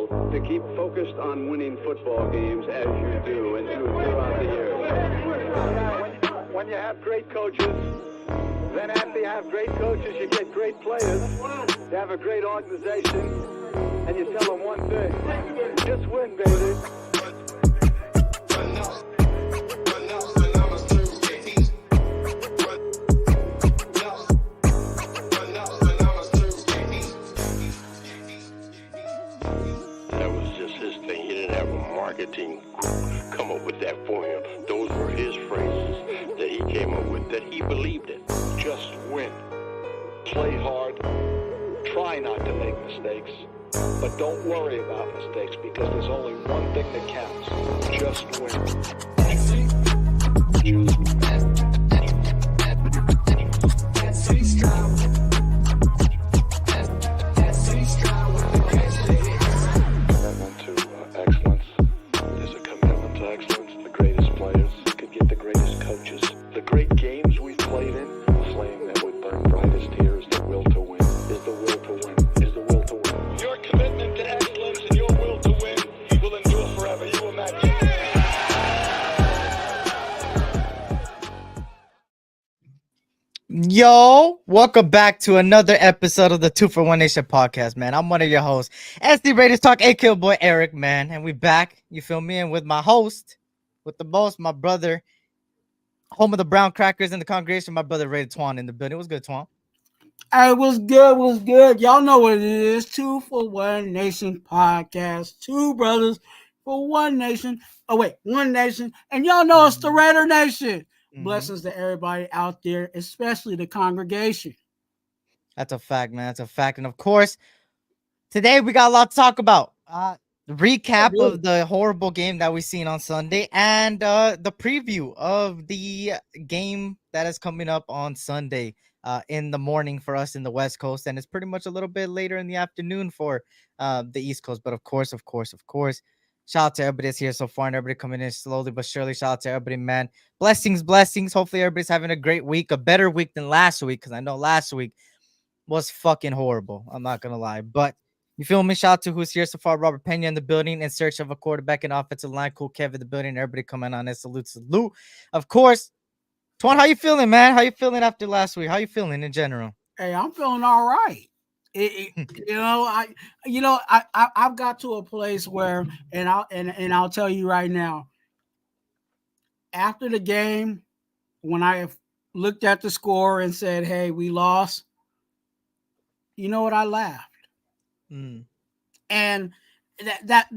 to keep focused on winning football games as you do and do throughout the year. When you have great coaches, then after you have great coaches, you get great players. You have a great organization, and you tell them one thing: just win, baby. Marketing come up with that for him. Those were his phrases that he came up with, that he believed in. Just win. Play hard. Try not to make mistakes. But don't worry about mistakes, because there's only one thing that counts. Just win. Yo, welcome back to another episode of the 2 for 1 Nation podcast, man. I'm one of your hosts, SD Raiders Talk, aka boy Eric, man. And we back, you feel me? And with my host, with the most, my brother, home of the brown crackers in the congregation, my brother Raider Twuan in the building. What's good, Twuan? Hey, what's good? Y'all know what it is. 2 for 1 Nation podcast. Two brothers for one nation. Oh, wait, one nation. And y'all know it's the Raider Nation. Blessings to everybody out there, especially the congregation. That's a fact, man. That's a fact. And of course, today we got a lot to talk about. The recap of the horrible game that we seen on Sunday, and the preview of the game that is coming up on Sunday in the morning for us in the West Coast, and it's pretty much a little bit later in the afternoon for the East Coast. But of course, shout out to everybody that's here so far and everybody coming in slowly but surely. Shout out to everybody, man. Blessings. Hopefully everybody's having a great week, a better week than last week, because I know last week was fucking horrible. I'm not going to lie. But you feel me? Shout out to who's here so far. Robert Pena in the building in search of a quarterback and offensive line. Cool Kev in the building. Everybody coming on. Salute. Of course. Twuan, how you feeling, man? How you feeling after last week? How you feeling in general? Hey, I'm feeling all right. I've got to a place where, and I'll tell you right now, after the game, when I looked at the score and said, "Hey, we lost," you know what? I laughed. And let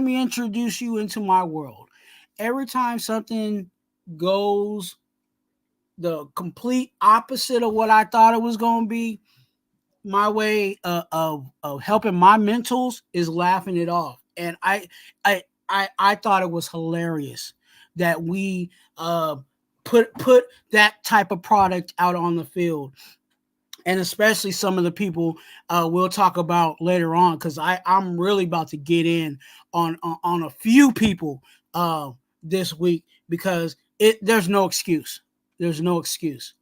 me introduce you into my world. Every time something goes the complete opposite of what I thought it was going to be, my way of helping my mentals is laughing it off. And I thought it was hilarious that we put that type of product out on the field, and especially some of the people we'll talk about later on, because I'm really about to get in on a few people this week, because there's no excuse. There's no excuse.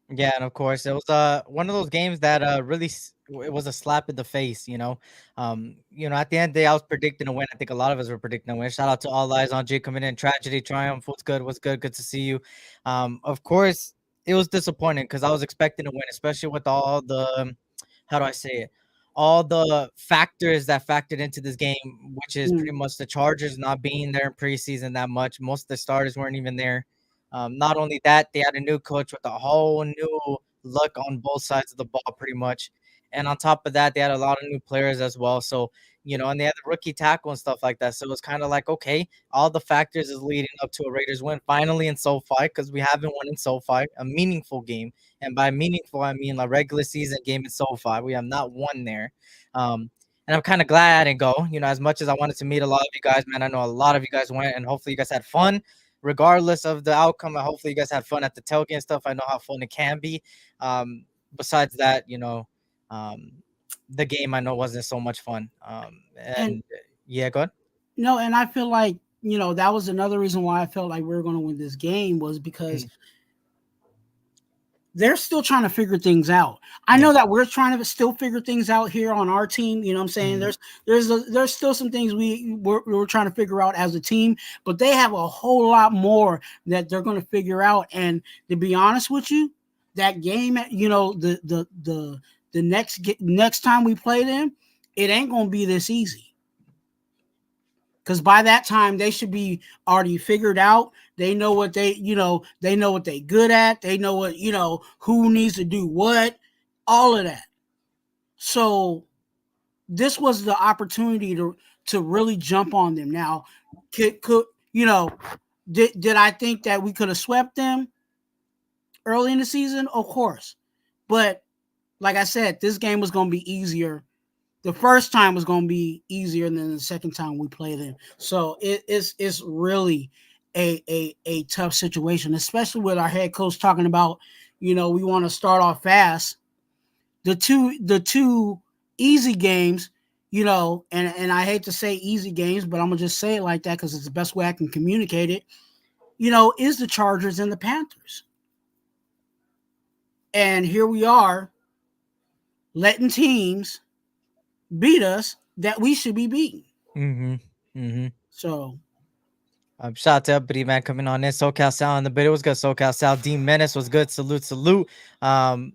Yeah, and of course, it was one of those games that really it was a slap in the face, at the end of the day, I was predicting a win. I think a lot of us were predicting a win. Shout out to All Eyes on G coming in. Tragedy, Triumph, what's good? Good to see you. Of course, it was disappointing because I was expecting a win, especially with all the, how do I say it? All the factors that factored into this game, which is pretty much the Chargers not being there in preseason that much. Most of the starters weren't even there. Not only that, they had a new coach with a whole new look on both sides of the ball, pretty much. And on top of that, they had a lot of new players as well. So, and they had the rookie tackle and stuff like that. So it was kind of like, okay, all the factors is leading up to a Raiders win finally in SoFi, because we haven't won in SoFi, a meaningful game. And by meaningful, I mean a regular season game in SoFi. We have not won there. And I'm kind of glad I didn't go, as much as I wanted to meet a lot of you guys, man. I know a lot of you guys went, and hopefully you guys had fun. Regardless of the outcome, hopefully you guys had fun at the tailgate and stuff. I know how fun it can be. Besides that, the game I know wasn't so much fun. Yeah, go ahead. No, and I feel like, that was another reason why I felt like we were going to win this game, was because they're still trying to figure things out. I Yeah. know that we're trying to still figure things out here on our team. You know what I'm saying? Mhm. There's still some things we're trying to figure out as a team, but they have a whole lot more that they're going to figure out. And to be honest with you, that game, the next time we play them, it ain't going to be this easy. Because by that time they should be already figured out. They know what they know what they good at. They know what who needs to do what, all of that. So this was the opportunity to really jump on them. Now, could did I think that we could have swept them early in the season? Of course, but like I said, this game was going to be easier. The first time was going to be easier than the second time we played them. So it's really a tough situation, especially with our head coach talking about, we want to start off fast. The two easy games, and I hate to say easy games, but I'm gonna just say it like that because it's the best way I can communicate it. Is the Chargers and the Panthers, and here we are letting teams beat us that we should be beating. Mhm. Mhm. So Shout out to everybody, man, coming on in. SoCal Sal in the bit. It was good. SoCal Sal. D Menace was good. Salute, salute. Um,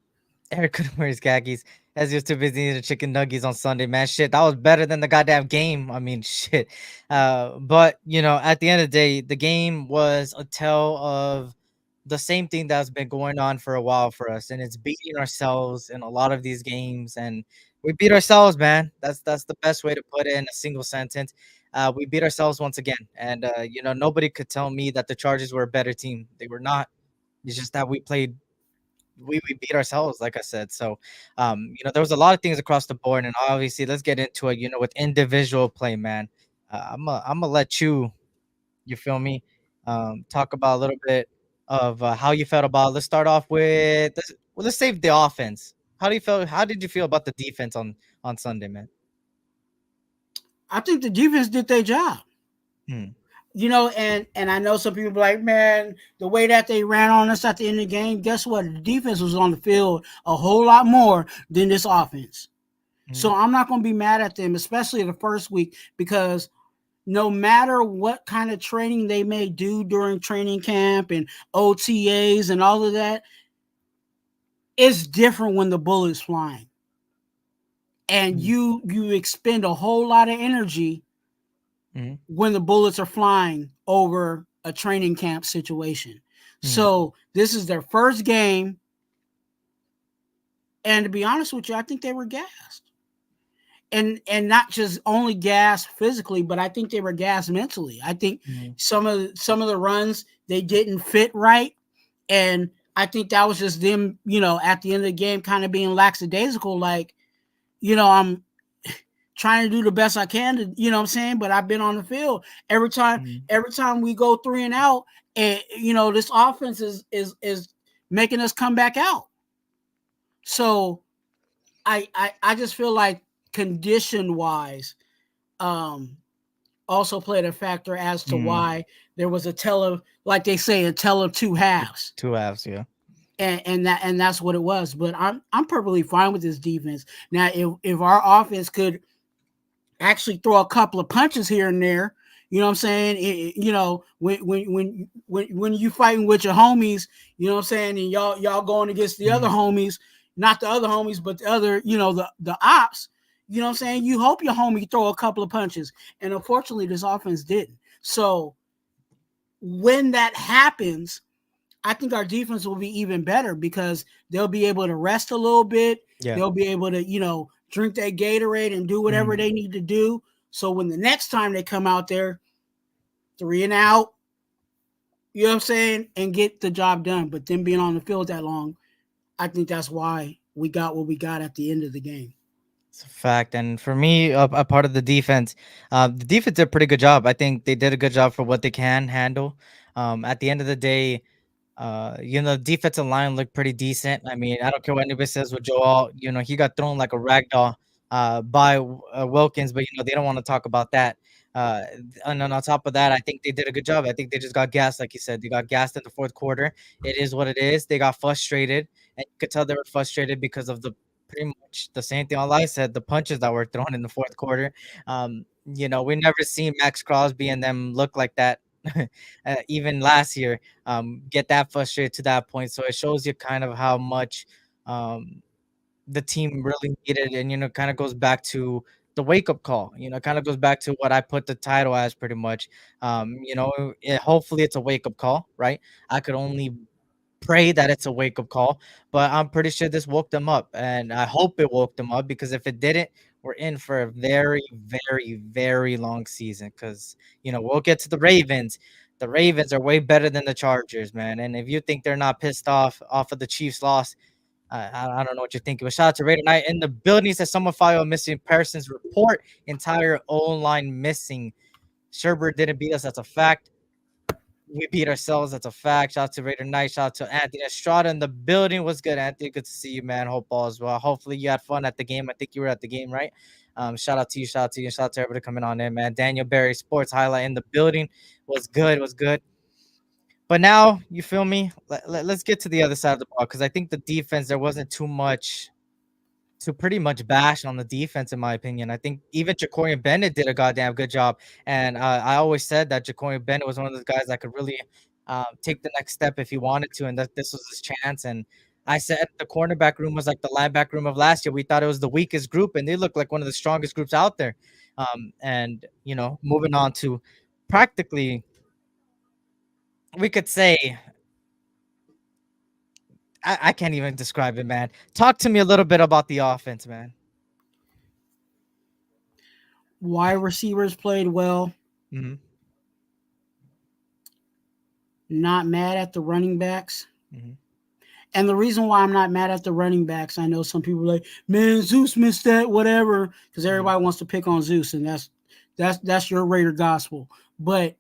Eric couldn't wear his khakis as he was too busy eating chicken nuggets on Sunday, man. Shit, that was better than the goddamn game. I mean, shit. But at the end of the day, the game was a tale of the same thing that's been going on for a while for us, and it's beating ourselves in a lot of these games, and we beat ourselves, man. That's the best way to put it in a single sentence. We beat ourselves once again, and nobody could tell me that the Chargers were a better team. They were not. It's just that we beat ourselves, like I said. So, there was a lot of things across the board, and obviously, let's get into it. With individual play, man. I'm gonna let you feel me, talk about a little bit of how you felt about. Let's start off with let's save the offense. How did you feel about the defense on Sunday, man? I think the defense did their job. Hmm. And I know some people be like, man, the way that they ran on us at the end of the game, guess what? The defense was on the field a whole lot more than this offense. Hmm. So I'm not going to be mad at them, especially the first week, because no matter what kind of training they may do during training camp and OTAs and all of that, it's different when the bullet's flying. And Hmm. you expend a whole lot of energy Hmm. when the bullets are flying over a training camp situation. Hmm. So this is their first game. And to be honest with you, I think they were gassed. And not just only gassed physically, but I think they were gassed mentally. I think Hmm. some of the runs they didn't fit right. And I think that was just them, at the end of the game kind of being lackadaisical, like, I'm trying to do the best I can to, what I'm saying, but I've been on the field every time. Hmm. Every time we go 3 and out, and this offense is making us come back out. So I just feel like condition wise, um, also played a factor as to Hmm. why there was a tell of, like they say, a tell of two halves. Two halves, yeah. And that's what it was. But I'm perfectly fine with this defense. Now, if our offense could actually throw a couple of punches here and there. You know what I'm saying? When you fighting with your homies, you know what I'm saying, and y'all going against the other Hmm. homies, not the other homies, but the other, the ops. You know what I'm saying? You hope your homie throw a couple of punches, and unfortunately, this offense didn't. So when that happens, I think our defense will be even better because they'll be able to rest a little bit. Yeah. They'll be able to, drink their Gatorade and do whatever Hmm. they need to do. So when the next time they come out there, 3 and out, you know what I'm saying, and get the job done. But them being on the field that long, I think that's why we got what we got at the end of the game. It's a fact. And for me, a part of the defense did a pretty good job. I think they did a good job for what they can handle. At the end of the day, defensive line looked pretty decent. I mean, I don't care what anybody says with Joel. He got thrown like a rag doll by Wilkins, but they don't want to talk about that. Uh, and then on top of that, I think they did a good job. I think they just got gassed, like you said. They got gassed in the fourth quarter. It is what it is. They got frustrated, and you could tell they were frustrated because of the pretty much the same thing all I said, the punches that were thrown in the fourth quarter. We never seen Max Crosby and them look like that. Even last year, get that frustrated to that point. So it shows you kind of how much um, the team really needed, and kind of goes back to the wake up call. Kind of goes back to what I put the title as, pretty much. Hopefully it's a wake up call, right? I could only pray that it's a wake up call, but I'm pretty sure this woke them up, and I hope it woke them up, because if it didn't, we're in for a very, very, very long season. Because we'll get to the Ravens. The Ravens are way better than the Chargers, man. And if you think they're not pissed off of the Chiefs' loss, I don't know what you're thinking. But shout out to Raider Knight in the building. Says someone file a missing persons report. Entire O line missing. Sherbert didn't beat us. That's a fact. We beat ourselves. That's a fact. Shout out to Raider Knight. Shout out to Anthony Estrada in the building. What's good, Anthony? Good to see you, man. Hope all is well. Hopefully you had fun at the game. I think you were at the game, right? Shout out to you. Shout out to you. Shout out to everybody coming on in, man. Daniel Berry Sports Highlight in the building. Was good. Was good. But now, you feel me? Let's get to the other side of the ball, because I think the defense, there wasn't too much to pretty much bash on the defense, in my opinion. I think even Jacorian Bennett did a goddamn good job. And I always said that Jacorian Bennett was one of those guys that could really take the next step if he wanted to, and that this was his chance. And I said the cornerback room was like the linebacker room of last year. We thought it was the weakest group, and they looked like one of the strongest groups out there. And moving on to practically, we could say, I can't even describe it, man. Talk to me a little bit about the offense, man. Wide receivers played well. Mm-hmm. Not mad at the running backs. Mm-hmm. And the reason why I'm not mad at the running backs, I know some people are like, man, Zeus missed that, whatever, because everybody wants to pick on Zeus, and that's your Raider gospel. But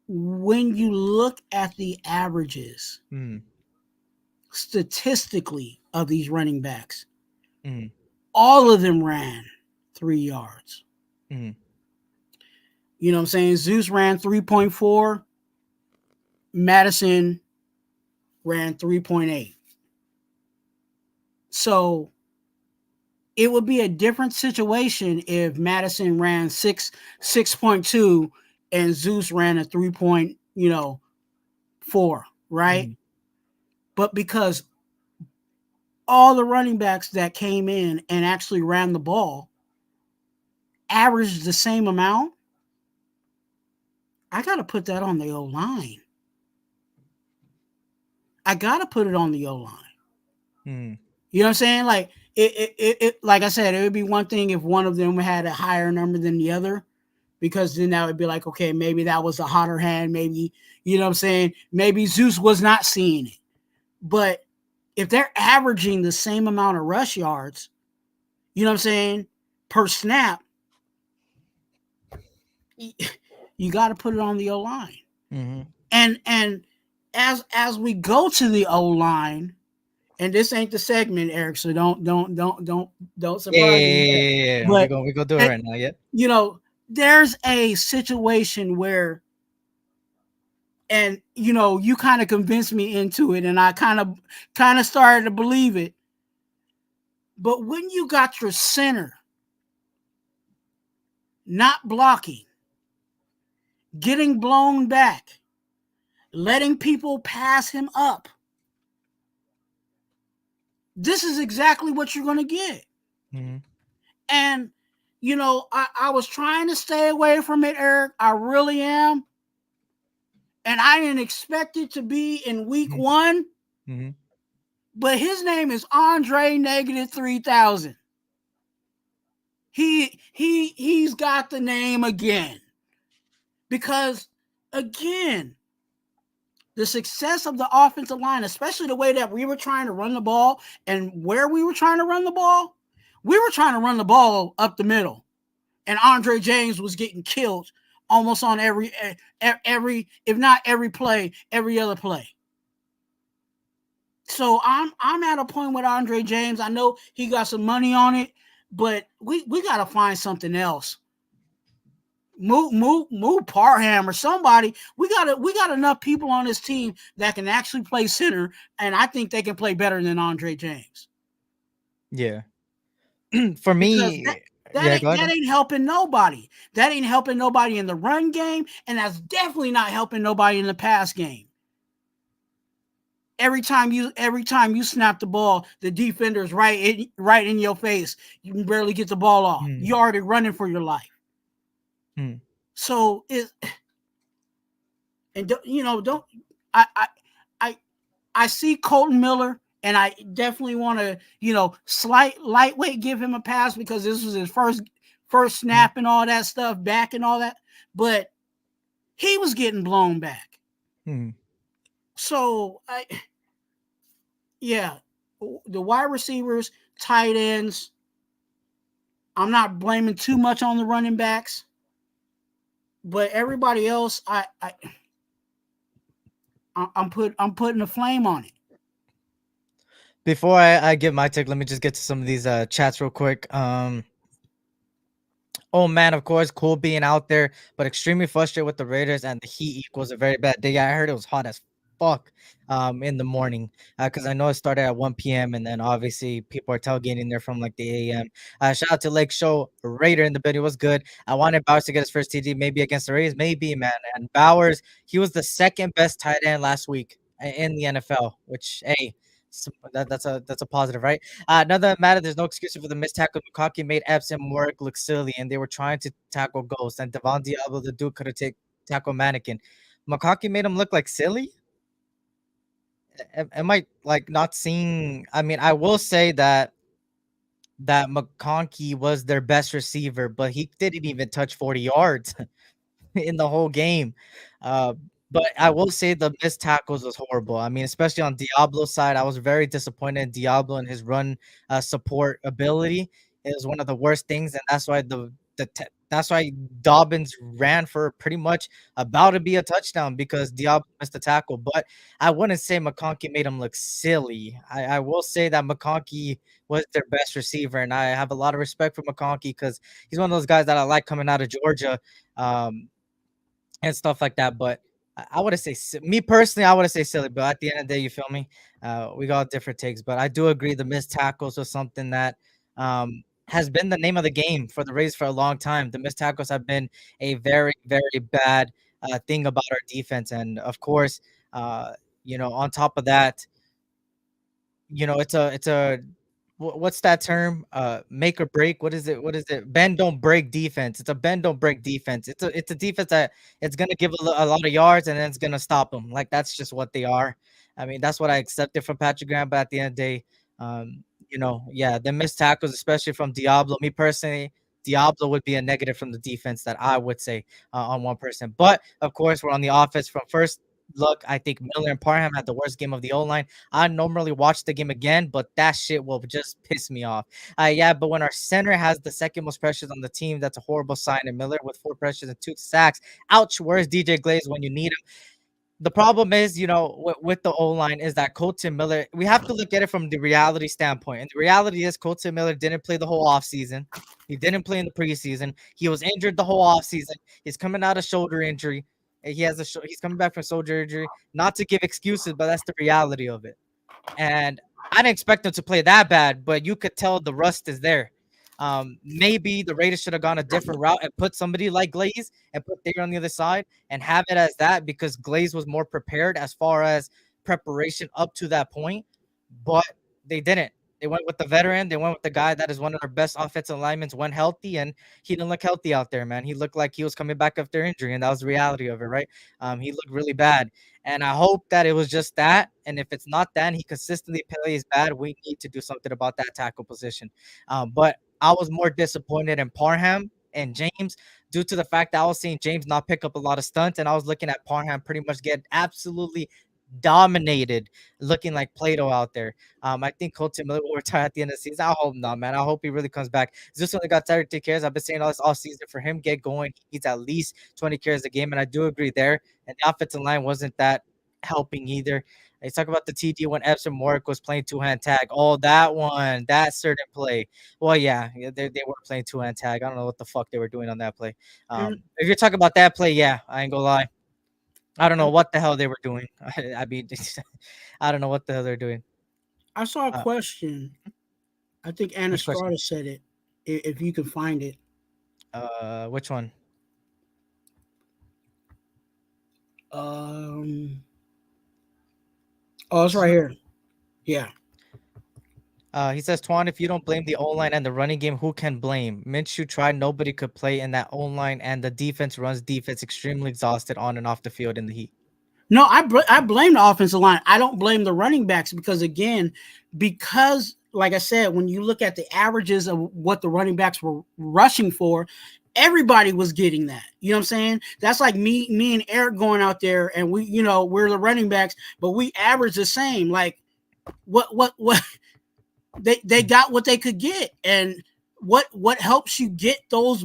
when you look at the averages, statistically, of these running backs, all of them ran 3 yards. You know what I'm saying? Zeus ran 3.4. Madison ran 3.8. So it would be a different situation if Madison ran 6.2 and Zeus ran a 3.4, right? But because all the running backs that came in and actually ran the ball averaged the same amount, I got to put that on the O-line. I got to put it on the O-line. You know what I'm saying? Like, it like I said, it would be one thing if one of them had a higher number than the other, because then that would be like, okay, maybe that was a hotter hand. Maybe, you know what I'm saying? Maybe Zeus was not seeing it. But if they're averaging the same amount of rush yards, you know what I'm saying, per snap, you got to put it on the O-line. And as we go to the O-line, and this ain't the segment, Eric, so don't surprise me. Yeah. But we go do it right now. Yeah. You know, there's a situation where, and you kind of convinced me into it, and I kind of started to believe it. But when you got your center not blocking, getting blown back, letting people pass him up, this is exactly what you're going to get. And, I was trying to stay away from it, Eric. I really am. And I didn't expect it to be in week 1. But his name is Andre -3000. He's got the name again. Because, again, the success of the offensive line, especially the way that we were trying to run the ball and where we were trying to run the ball, we were trying to run the ball up the middle. And Andre James was getting killed almost on every, if not every play, every other play. So I'm at a point with Andre James. I know he got some money on it, but we got to find something else. Move Parham or somebody. We got enough people on this team that can actually play center, and I think they can play better than Andre James. Yeah. For Because me, yeah, go that ahead. ain't helping nobody. That ain't helping nobody in the run game, and that's definitely not helping nobody in the pass game. Every time you snap the ball, the defender's right in your face. You can barely get the ball off. Hmm. You're already running for your life. Hmm. So it and don't I I I I see Colton Miller, and I definitely want to slight lightweight give him a pass because this was his first Hmm. snap and all that stuff back and all that, but he was getting blown back. Hmm. So yeah, the wide receivers, tight ends. I'm not blaming too much on the running backs, but everybody else, I'm putting a flame on it. Before I give my take, let me just get to some of these chats real quick. Oh man, of course, cool being out there, but extremely frustrated with the Raiders and the heat equals a very bad day. I heard it was hot as fuck in the morning because I know it started at 1 p.m. and then obviously people are tailgating there from like the a.m. Shout out to Lake Show Raider in the video was good. I wanted Bowers to get his first TD, maybe against the Raiders, maybe man. And Bowers, he was the second best tight end last week in the NFL, which hey, that's a positive, right? None of that matter. There's no excuse for the missed tackle. Lukaku made Epson work look silly, and they were trying to tackle Ghost. And Devon Diablo, the dude, could have tackle Mannequin. Makaki made him look like silly. Am I like not seeing? I mean, I will say that McConkey was their best receiver, but he didn't even touch 40 yards in the whole game. Uh, but I will say the missed tackles was horrible. I mean, especially on Diablo's side, I was very disappointed in Diablo and his run support ability. It was one of the worst things, and that's why that's why Dobbins ran for pretty much about to be a touchdown because Diablo missed the tackle. But I wouldn't say McConkey made him look silly. I will say that McConkey was their best receiver, and I have a lot of respect for McConkey because he's one of those guys that I like coming out of Georgia. And stuff like that. But I would say me personally, I would say silly. But at the end of the day, you feel me? We got different takes, but I do agree the missed tackles was something that has been the name of the game for the Rays for a long time. The missed tackles have been a very, very bad thing about our defense, and of course, uh, on top of that, it's a what's that term? Make or break. What is it? Bend don't break defense. It's a bend don't break defense. It's a defense that it's gonna give a lot of yards and then it's gonna stop them. Like that's just what they are. I mean, that's what I accepted from Patrick Graham. But at the end of the day, yeah, the missed tackles, especially from Diablo. Me personally, Diablo would be a negative from the defense that I would say on one person. But of course, we're on the offense from first look. I think Miller and Parham had the worst game of the O line. I normally watch the game again, but that shit will just piss me off. Yeah, but when our center has the second most pressures on the team, that's a horrible sign. And Miller with 4 pressures and 2 sacks. Ouch, where's DJ Glaze when you need him? The problem is, with the O line is that Colton Miller, we have to look at it from the reality standpoint. And the reality is Colton Miller didn't play the whole offseason. He didn't play in the preseason. He was injured the whole offseason. He's coming out of shoulder injury. He's coming back from shoulder injury. Not to give excuses, but that's the reality of it. And I didn't expect him to play that bad, but you could tell the rust is there. Maybe the Raiders should have gone a different route and put somebody like Glaze and put Thayer on the other side and have it as that because Glaze was more prepared as far as preparation up to that point, but they didn't. They went with the veteran. They went with the guy that is one of our best offensive linemen when healthy, and he didn't look healthy out there, man. He looked like he was coming back after injury, and that was the reality of it, right? He looked really bad, and I hope that it was just that. And if it's not that, and he consistently plays bad, we need to do something about that tackle position. But I was more disappointed in Parham and James due to the fact that I was seeing James not pick up a lot of stunts, and I was looking at Parham pretty much get absolutely dominated, looking like Plato out there. I think Colton Miller will retire at the end of the season. I hope not, man. I hope he really comes back. Zeus only got 30 carries. I've been saying all this all season for him get going. He needs at least 20 carries a game, and I do agree there. And the offensive line wasn't that helping either. He's talking about the TD when Epson Mork was playing two-hand tag. Oh, that one, that certain play. Well, yeah, they were playing two-hand tag. I don't know what the fuck they were doing on that play. If you're talking about that play, yeah, I ain't gonna lie. I don't know what the hell they were doing. I mean, I don't know what the hell they're doing. I saw a question. I think Anna Which question? Strada said it. If you can find it. Which one? Oh, it's right here. Yeah. He says, Twuan, if you don't blame the O-line and the running game, who can blame? Minshew tried. Nobody could play in that O-line, and the defense runs defense extremely exhausted on and off the field in the heat. No, I blame the offensive line. I don't blame the running backs because like I said, when you look at the averages of what the running backs were rushing for, everybody was getting that. You know what I'm saying? That's like me and Eric going out there and we're the running backs, but we average the same. Like what they got what they could get, and what helps you get those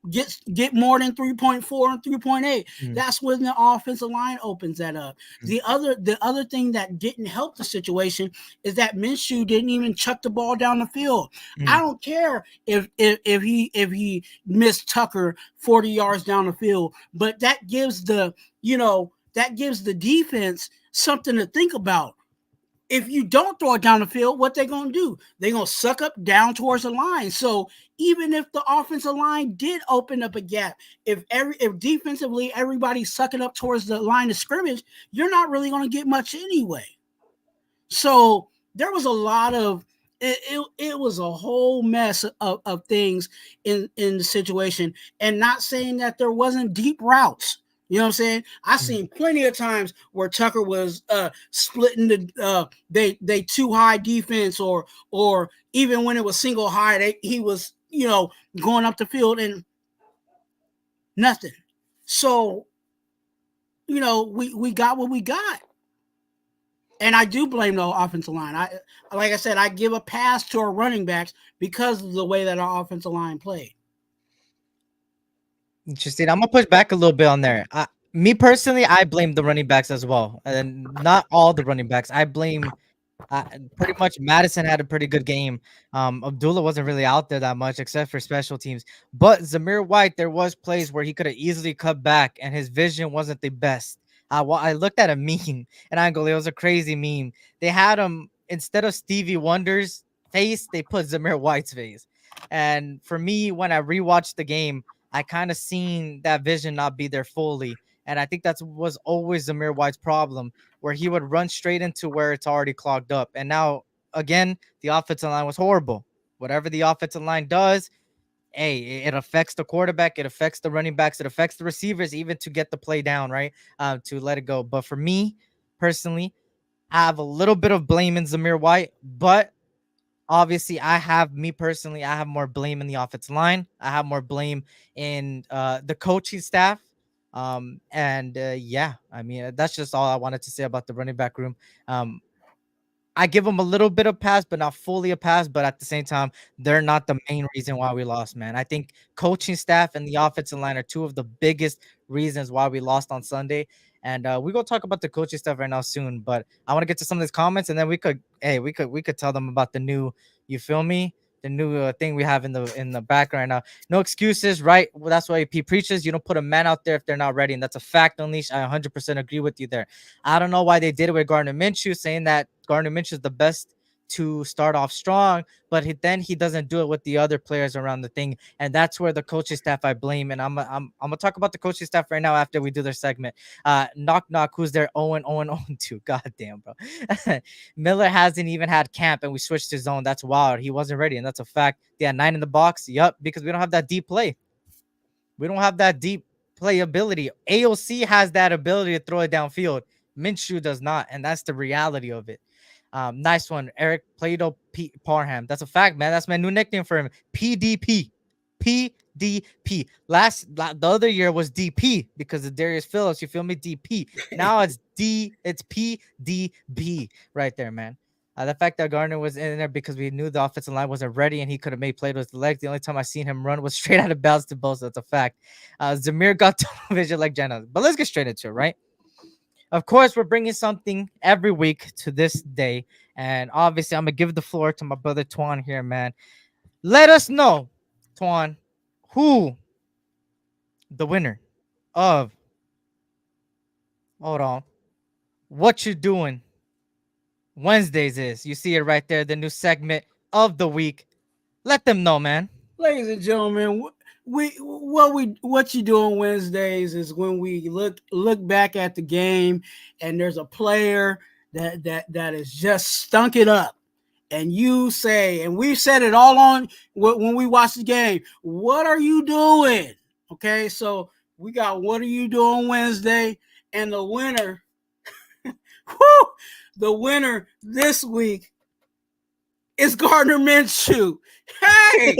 get more than 3.4 and 3.8. That's when the offensive line opens that up. The other thing that didn't help the situation is that Minshew didn't even chuck the ball down the field. I don't care if he missed Tucker 40 yards down the field, but that gives the defense something to think about. If you don't throw it down the field, what they going to do? They're going to suck up down towards the line. So even if the offensive line did open up a gap, if defensively everybody's sucking up towards the line of scrimmage, you're not really going to get much anyway. So there was a lot of it was a whole mess of things in the situation, and not saying that there wasn't deep routes. You know what I'm saying? I seen plenty of times where Tucker was splitting they too high defense, or even when it was single high, he was going up the field and nothing. So we got what we got, and I do blame the offensive line. Like I said, I give a pass to our running backs because of the way that our offensive line played. Interesting. I'm gonna push back a little bit on there. Me personally, I blame the running backs as well, and not all the running backs. I blame pretty much Madison had a pretty good game. Abdullah wasn't really out there that much except for special teams. But Zamir White, there was plays where he could have easily cut back, and his vision wasn't the best. I looked at a meme, and I go, it was a crazy meme. They had him instead of Stevie Wonder's face, they put Zamir White's face. And for me, when I rewatched the game, I kind of seen that vision not be there fully. And I think that was always Zamir White's problem, where he would run straight into where it's already clogged up. And now, again, the offensive line was horrible. Whatever the offensive line does, hey, it affects the quarterback, it affects the running backs, it affects the receivers, even to get the play down, right? To let it go. But for me, personally, I have a little bit of blame in Zamir White, but obviously, I have more blame in the offensive line. I have more blame in the coaching staff. Yeah, I mean, that's just all I wanted to say about the running back room. I give them a little bit of pass, but not fully a pass. But at the same time, they're not the main reason why we lost, man. I think coaching staff and the offensive line are two of the biggest reasons why we lost on Sunday. And we're gonna talk about the coaching stuff right now soon. But I want to get to some of these comments, and then we could tell them about the new, you feel me? The new thing we have in the background now. No excuses, right? Well, that's why AP preaches. You don't put a man out there if they're not ready, and that's a fact. Unleash. I 100% agree with you there. I don't know why they did it with Gardner Minshew, saying that Gardner Minshew is the best to start off strong, but then he doesn't do it with the other players around the thing, and that's where the coaching staff I blame. And I'm gonna talk about the coaching staff right now after we do their segment. Knock knock, who's there? Owen 2. God damn, bro. Miller hasn't even had camp, and we switched to zone. That's wild. He wasn't ready, and that's a fact. They had 9 in the box. Yup, because we don't have that deep play. We don't have that deep play ability. AOC has that ability to throw it downfield. Minshew does not, and that's the reality of it. Nice one, Eric Plato Parham. That's a fact, man. That's my new nickname for him. PDP. PDP. The other year was DP because of Darius Phillips. You feel me? DP. Now it's PDB right there, man. The fact that Gardner was in there because we knew the offensive line wasn't ready and he could have made plays with the legs. The only time I seen him run was straight out of bounds to Bosa. That's a fact. Zamir got television like Jenna. But let's get straight into it, right? Of course, we're bringing something every week to this day. And obviously, I'm going to give the floor to my brother Twuan here, man. Let us know, Twuan, who the winner of, hold on, what you doing Wednesdays is. You see it right there, the new segment of the week. Let them know, man. Ladies and gentlemen, what you do on Wednesdays is when we look back at the game and there's a player that is just stunk it up. And you say, and we said it all on when we watch the game, what are you doing? Okay, so we got what are you doing Wednesday? And the winner, the winner this week is Gardner Minshew. Hey,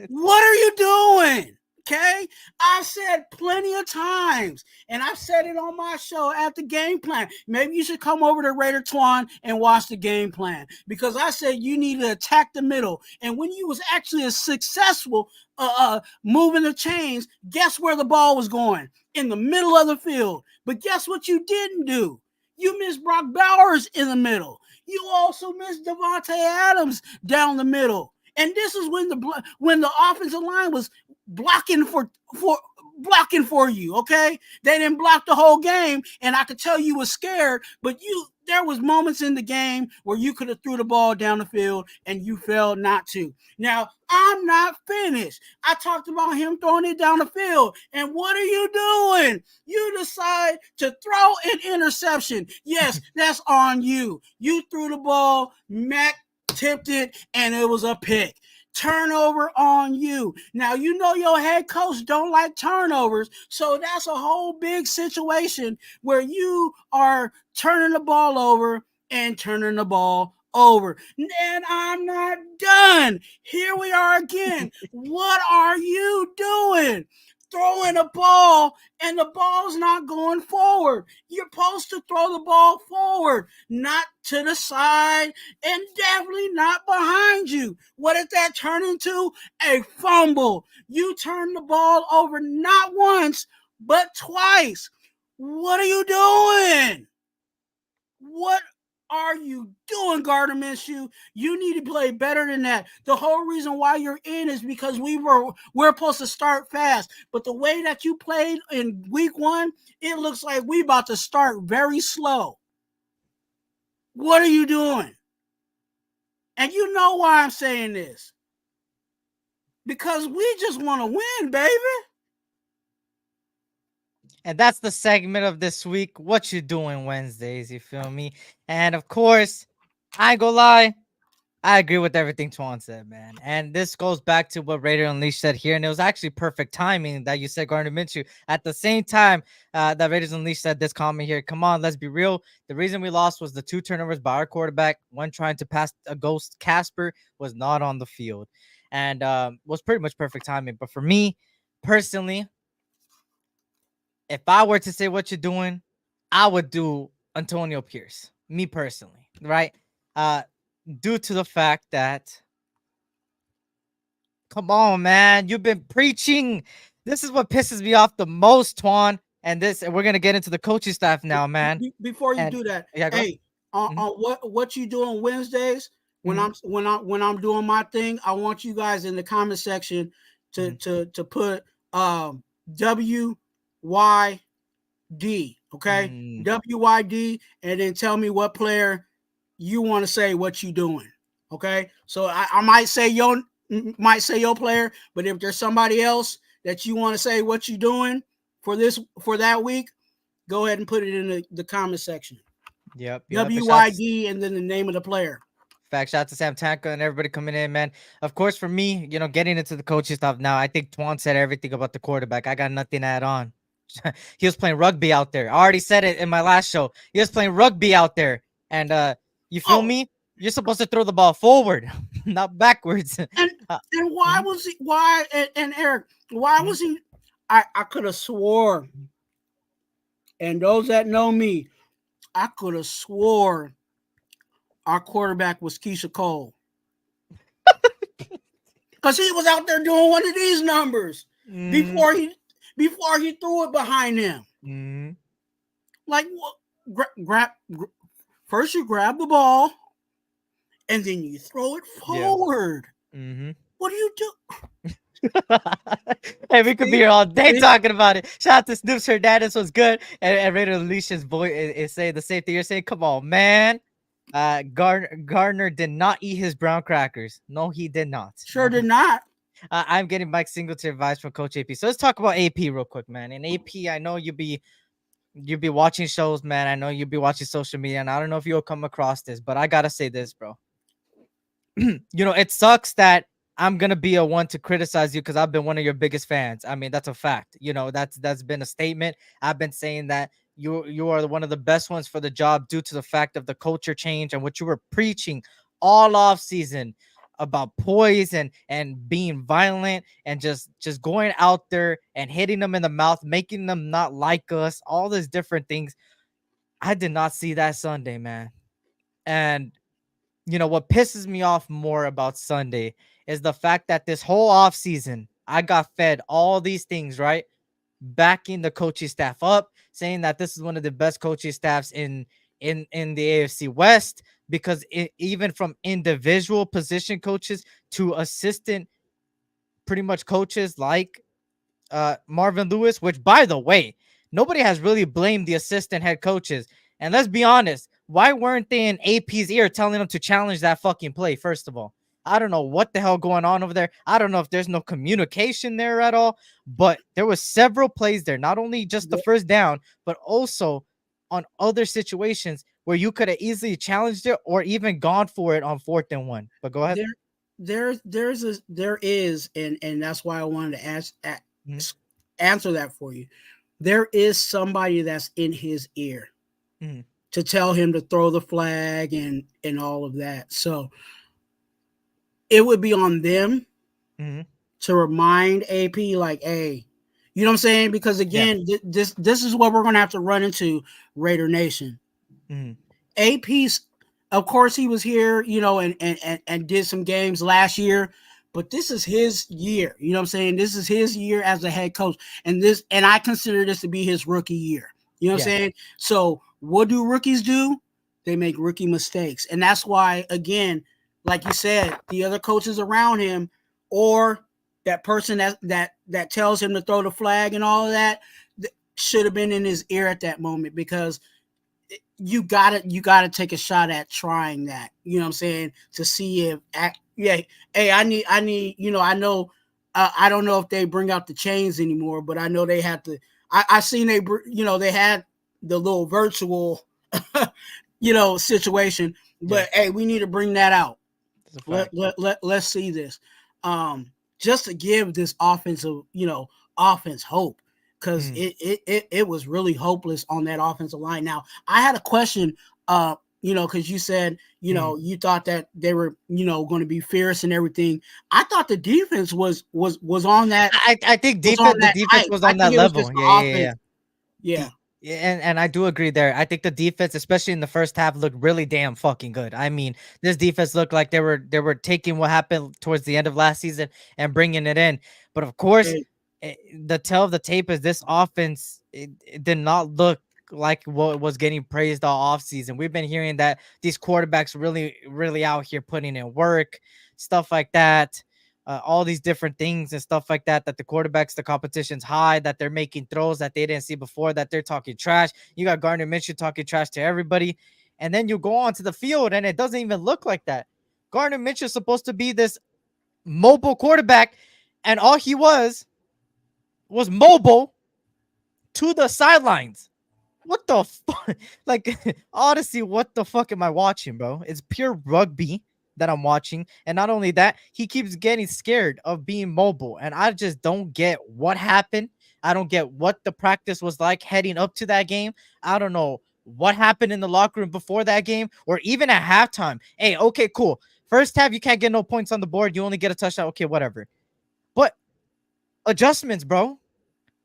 what are you doing? Okay, I said plenty of times, and I've said it on my show at the game plan. Maybe you should come over to Raider Twuan and watch the game plan, because I said you need to attack the middle. And when you was actually a successful moving the chains, guess where the ball was going? In the middle of the field. But guess what you didn't do? You missed Brock Bowers in the middle. You also missed Devontae Adams down the middle. And this is when the offensive line was blocking for you, okay? They didn't block the whole game, and I could tell you was scared, but there was moments in the game where you could have threw the ball down the field and you failed not to. Now, I'm not finished. I talked about him throwing it down the field, and what are you doing? You decide to throw an interception. Yes, that's on you. You threw the ball, Mac tipped it, and it was a pick. Turnover on you. Now, you know your head coach don't like turnovers, so that's a whole big situation where you are turning the ball over and turning the ball over. And I'm not done. Here we are again. What are you doing? Throwing a ball and the ball's not going forward. You're supposed to throw the ball forward, not to the side, and definitely not behind you. What did that turn into? A fumble. You turned the ball over not once, but twice. What are you doing? What are you doing, Gardner Minshew? You need to play better than that. The whole reason why you're in is because we're supposed to start fast. But the way that you played in week 1, it looks like we about to start very slow. What are you doing? And you know why I'm saying this. Because we just want to win, baby. And that's the segment of this week. What you doing Wednesdays? You feel me? And of course, I ain't gonna lie, I agree with everything Twuan said, man. And this goes back to what Raider Unleashed said here. And it was actually perfect timing that you said Gardner Minshew at the same time that Raiders Unleashed said this comment here. Come on, let's be real. The reason we lost was the 2 turnovers by our quarterback. One trying to pass a ghost. Casper was not on the field. And was pretty much perfect timing. But for me, personally, if I were to say what you're doing, I would do Antonio Pierce. Me personally, right? Due to the fact that, come on, man, you've been preaching. This is what pisses me off the most, Twuan. And we're gonna get into the coaching staff now, man. Before you do that, yeah, hey, on what you do on Wednesdays when I'm doing my thing, I want you guys in the comment section to put WYD, okay? WYD, and then tell me what player you want to say what you doing, okay? So I might say your player, but if there's somebody else that you want to say what you doing for that week, go ahead and put it in the comment section. Yep. WYD and then the name of the player. Fact, shout out to Sam Tanka and everybody coming in, man. Of course, for me, getting into the coaching stuff now, I think Twuan said everything about the quarterback. I got nothing to add on. He was playing rugby out there. I already said it in my last show. He was playing rugby out there. And you feel me? You're supposed to throw the ball forward, not backwards. And why was he? Why and Eric? Why was he? I could have swore, and those that know me, I could have swore our quarterback was Keisha Cole, because he was out there doing one of these numbers before he threw it behind him. Like first you grab the ball and then you throw it Yeah. forward. Mm-hmm. What do you do? Hey, we could be See? here all day See? talking about it. Shout out to Snoop's Hernandez was good, and Raider Alicia's boy is saying the same thing you're saying. Come on, man. Gardner did not eat his brown crackers. No, he did not. Sure did not. I'm getting Mike Singletary advice from Coach AP. So let's talk about AP real quick, man. And AP, I know you'll be watching shows, man. I know you'll be watching social media, and I don't know if you'll come across this, but I gotta say this, bro. It sucks that I'm gonna be a one to criticize you because I've been one of your biggest fans. I mean, that's a fact. That's been a statement. I've been saying that you are one of the best ones for the job due to the fact of the culture change and what you were preaching all off season about poise and being violent and just going out there and hitting them in the mouth, making them not like us, all these different things. I did not see that Sunday, man. And what pisses me off more about Sunday is the fact that this whole offseason, I got fed all these things, right? Backing the coaching staff up, saying that this is one of the best coaching staffs in the AFC West, because even from individual position coaches to assistant pretty much coaches like Marvin Lewis, which, by the way, nobody has really blamed the assistant head coaches. And let's be honest, why weren't they in AP's ear telling them to challenge that fucking play? First of all, I don't know what the hell going on over there. I don't know if there's no communication there at all, but there was several plays there, not only just the first down, but also on other situations where you could have easily challenged it or even gone for it on 4th and 1. But go ahead. There is, and that's why I wanted to Mhm. answer that for you. There is somebody that's in his ear Mhm. to tell him to throw the flag and all of that. So it would be on them Mhm. to remind AP, like, hey, you know what I'm saying? Because again, this is what we're gonna have to run into, Raider Nation. Mhm. AP's, of course, he was here, and did some games last year, but this is his year. You know what I'm saying? This is his year as a head coach, and I consider this to be his rookie year. You know what I'm Yeah. saying? So what do rookies do? They make rookie mistakes, and that's why, again, like you said, the other coaches around him, or that person that tells him to throw the flag and all of that, should have been in his ear at that moment, because you gotta take a shot at trying that. You know what I'm saying? To see if, hey, I need, I know, I don't know if they bring out the chains anymore, but I know they have to. I seen they had the little virtual, situation. But hey, we need to bring that out. Let's see this. Just to give this offense hope, because it was really hopeless on that offensive line. Now, I had a question, because you said, you thought that they were, going to be fierce and everything. I thought the defense was on that. I think the defense was on that level. Yeah. Yeah. And I do agree there. I think the defense, especially in the first half, looked really damn fucking good. I mean, this defense looked like they were taking what happened towards the end of last season and bringing it in. But of course, the tell of the tape is this offense, it did not look like what was getting praised all offseason. We've been hearing that these quarterbacks really, really out here putting in work, stuff like that. All these different things and stuff like that, that the quarterbacks, the competition's high, that they're making throws that they didn't see before, that they're talking trash. You got Gardner Minshew talking trash to everybody. And then you go onto the field and it doesn't even look like that. Gardner Minshew is supposed to be this mobile quarterback, and all he was mobile to the sidelines. What the fuck? Like, honestly, what the fuck am I watching, bro? It's pure rugby that I'm watching. And not only that, he keeps getting scared of being mobile. And I just don't get what happened. I don't get what the practice was like heading up to that game. I don't know what happened in the locker room before that game or even at halftime. Hey, okay, cool. First half, you can't get no points on the board. You only get a touchdown. Okay, whatever. But adjustments, bro.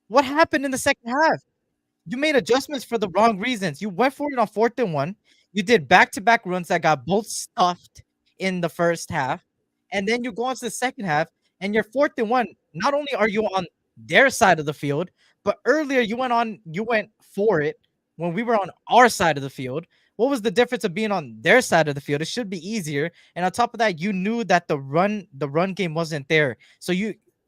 What happened in the second half? You made adjustments for the wrong reasons. You went for it on 4th and 1. You did back-to-back runs that got both stuffed in the first half. And then you go on to the second half, and you're 4th and 1. Not only are you on their side of the field, but earlier you went for it when we were on our side of the field. What was the difference of being on their side of the field? It should be easier. And on top of that, you knew that the run game wasn't there. So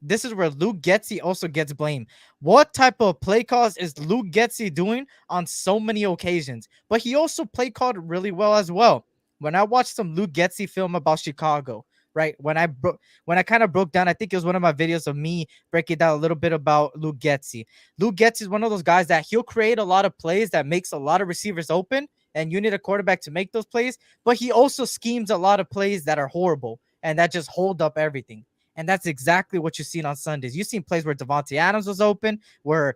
this is where Luke Getsy also gets blamed. What type of play calls is Luke Getsy doing on so many occasions? But he also play called really well as well. When I watched some Luke Getsy film about Chicago, right? When I kind of broke down, I think it was one of my videos of me breaking down a little bit about Luke Getsy. Luke Getsy is one of those guys that he'll create a lot of plays that makes a lot of receivers open, and you need a quarterback to make those plays. But he also schemes a lot of plays that are horrible and that just hold up everything. And that's exactly what you've seen on Sundays. You've seen plays where Devontae Adams was open, where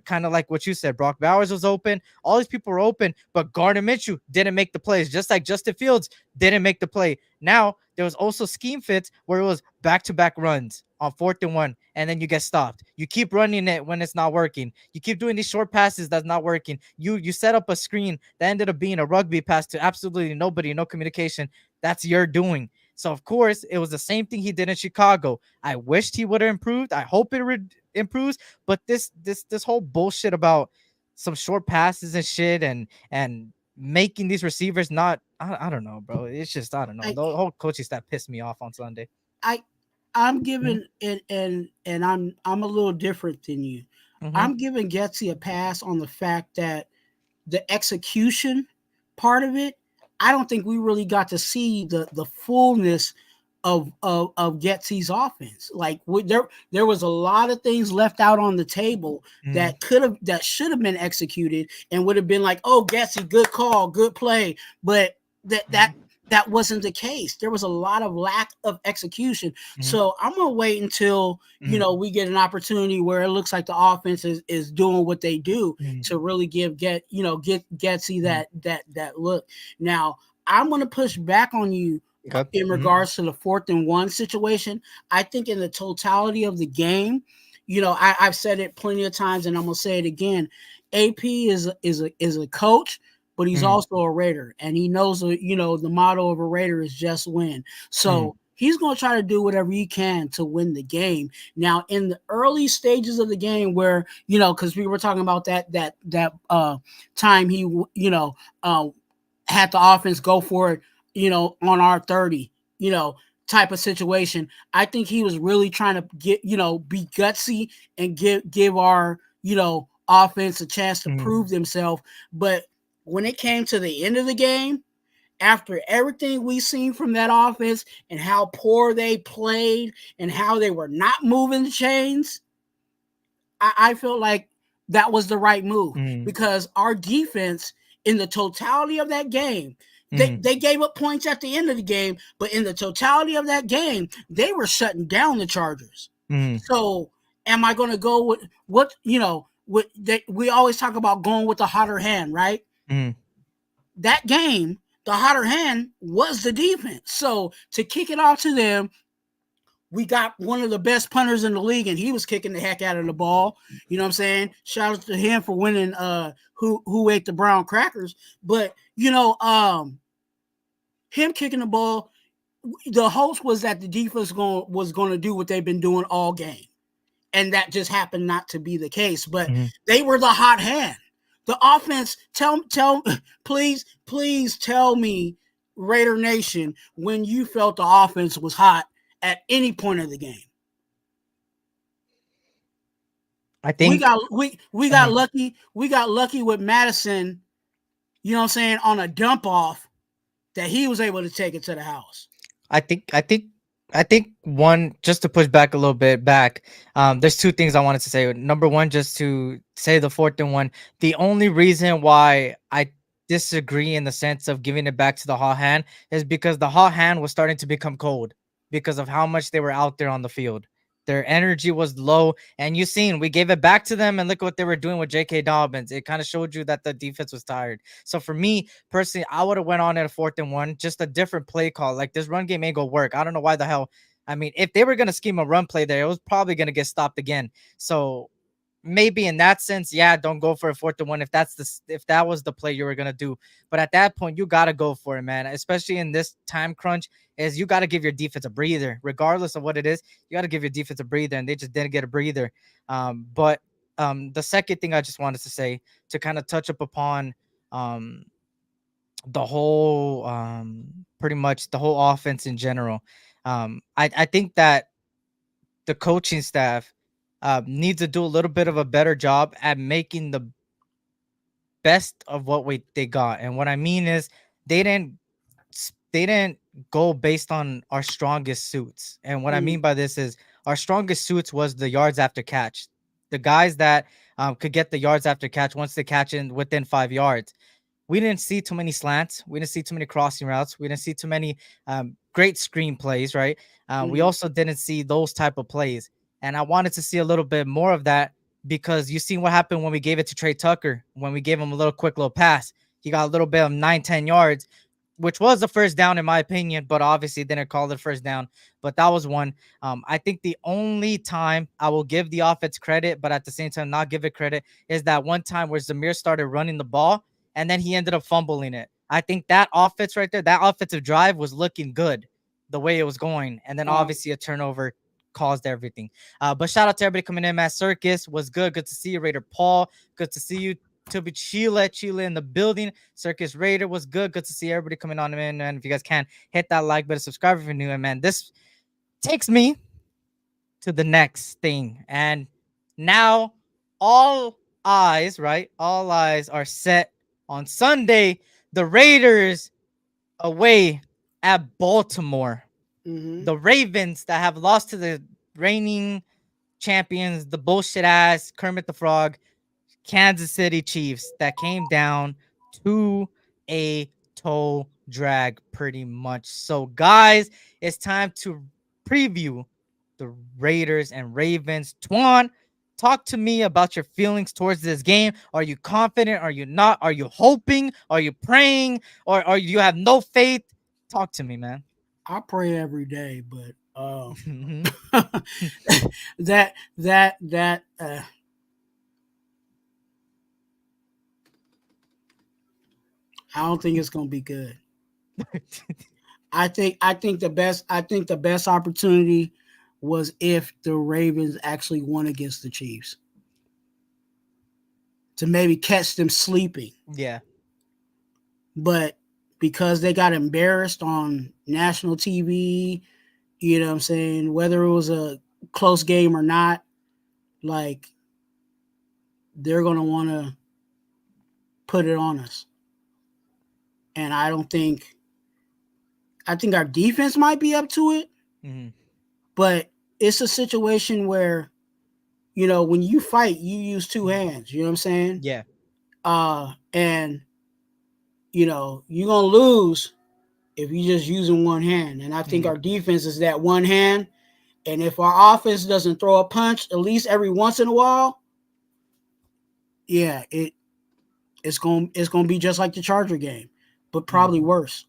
kind of like what you said, Brock Bowers was open. All these people were open, but Gardner Minshew didn't make the plays, just like Justin Fields didn't make the play. Now, there was also scheme fits where it was back-to-back runs on 4th and 1, and then you get stopped. You keep running it when it's not working. You keep doing these short passes that's not working. You set up a screen that ended up being a rugby pass to absolutely nobody, no communication. That's your doing. So, of course, it was the same thing he did in Chicago. I wished he would have improved. I hope it improves. But this whole bullshit about some short passes and shit and making these receivers not, I don't know, bro. It's just, I don't know. The whole coaching staff pissed me off on Sunday. I'm giving it, and I'm a little different than you. I'm giving Getsy a pass on the fact that the execution part of it, I don't think we really got to see the fullness of Getsy's offense. Like there was a lot of things left out on the table that should have been executed and would have been like, oh, Getsy, good call, good play, but that wasn't the case. There was a lot of lack of execution. So I'm gonna wait until we get an opportunity where it looks like the offense is doing what they do to really get Getsy that look. Now I'm gonna push back on you in regards to the 4th and 1 situation. I think in the totality of the game, I've said it plenty of times, and I'm gonna say it again. AP is a coach, but he's also a Raider, and he knows the motto of a Raider is just win. So he's going to try to do whatever he can to win the game. Now, in the early stages of the game, where because we were talking about that time he had the offense go for it, on our 30, type of situation. I think he was really trying to get be gutsy and give our offense a chance to prove themselves, but when it came to the end of the game, after everything we seen from that offense and how poor they played and how they were not moving the chains, I felt like that was the right move because our defense in the totality of that game, they gave up points at the end of the game, but in the totality of that game, they were shutting down the Chargers. So am I going to go with what, we always talk about going with the hotter hand, right? That game, the hotter hand was the defense. So to kick it off to them, we got one of the best punters in the league, and he was kicking the heck out of the ball. You know what I'm saying? Shout out to him for winning who ate the brown crackers. But him kicking the ball, the hopes was that the defense was going to do what they've been doing all game. And that just happened not to be the case. But they were the hot hand. The offense, please tell me, Raider Nation, when you felt the offense was hot at any point of the game. I think we got lucky. We got lucky with Madison, on a dump off that he was able to take it to the house. I think one, just to push back a little bit there's two things I wanted to say. Number one, just to say the 4th and 1. The only reason why I disagree in the sense of giving it back to the hot hand is because the hot hand was starting to become cold because of how much they were out there on the field. Their energy was low, and we gave it back to them, and look what they were doing with J.K. Dobbins. It kind of showed you that the defense was tired. So for me personally, I would have went on at a 4th and 1, just a different play call. Like, this run game ain't gonna work. I don't know why the hell. I mean, if they were gonna scheme a run play there, it was probably gonna get stopped again. So maybe in that sense, don't go for a 4th and 1 if that was the play you were gonna do. But at that point, you gotta go for it, man. Especially in this time crunch, is you gotta give your defense a breather, regardless of what it is. You gotta give your defense a breather, and they just didn't get a breather. But the second thing I just wanted to say to kind of touch up upon um the whole pretty much the whole offense in general. I think that the coaching staff needs to do a little bit of a better job at making the best of what they got. And what I mean is they didn't they didn't go based on our strongest suits. And what I Mm, mean by this is our strongest suits was the yards after catch. The guys that could get the yards after catch once they catch in within 5 yards. We didn't see too many slants. We didn't see too many crossing routes. We didn't see too many great screen plays, right? We mhm, also didn't see those type of plays. And I wanted to see a little bit more of that because you seen what happened when we gave it to Trey Tucker, when we gave him a little quick little pass. He got a little bit of 9, 10 yards, which was the first down in my opinion, but obviously didn't call it first down. But that was one. I think the only time I will give the offense credit, but at the same time not give it credit, is that one time where Zamir started running the ball and then he ended up fumbling it. I think that offense right there, that offensive drive was looking good the way it was going. And then uh, obviously a turnover caused everything. But shout out to everybody coming in. Matt Circus was good. Good to see you, Raider Paul. Good to see you. To be Chile in the building. Circus Raider was good. Good to see everybody coming on in. And if you guys can, hit that like button, subscribe if you're new. And man, this takes me to the next thing. And now all eyes, right? All eyes are set on Sunday. The Raiders away at Baltimore. mhm. The Ravens that have lost to the reigning champions, the bullshit ass Kermit the Frog, Kansas City Chiefs that came down to a toe drag pretty much. So guys, it's time to preview the Raiders and Ravens. Twuan, talk to me about your feelings towards this game. Are you confident? Are you not? Are you hoping? Are you praying? Or you have no faith? Talk to me, man. I pray every day, but Mhm. that I don't think it's gonna be good. I think the best opportunity was if the Ravens actually won against the Chiefs to maybe catch them sleeping. Yeah. But because they got embarrassed on national TV, you know what I'm saying, whether it was a close game or not, like they're gonna want to put it on us. And I think our defense might be up to it, Mhm. but it's a situation where, when you fight, you use two hands, you know what I'm saying? Yeah. And you're gonna lose if you just using one hand. And I think Mhm. our defense is that one hand. And if our offense doesn't throw a punch at least every once in a while, yeah, it's gonna be just like the Charger game, but probably Mhm. worse.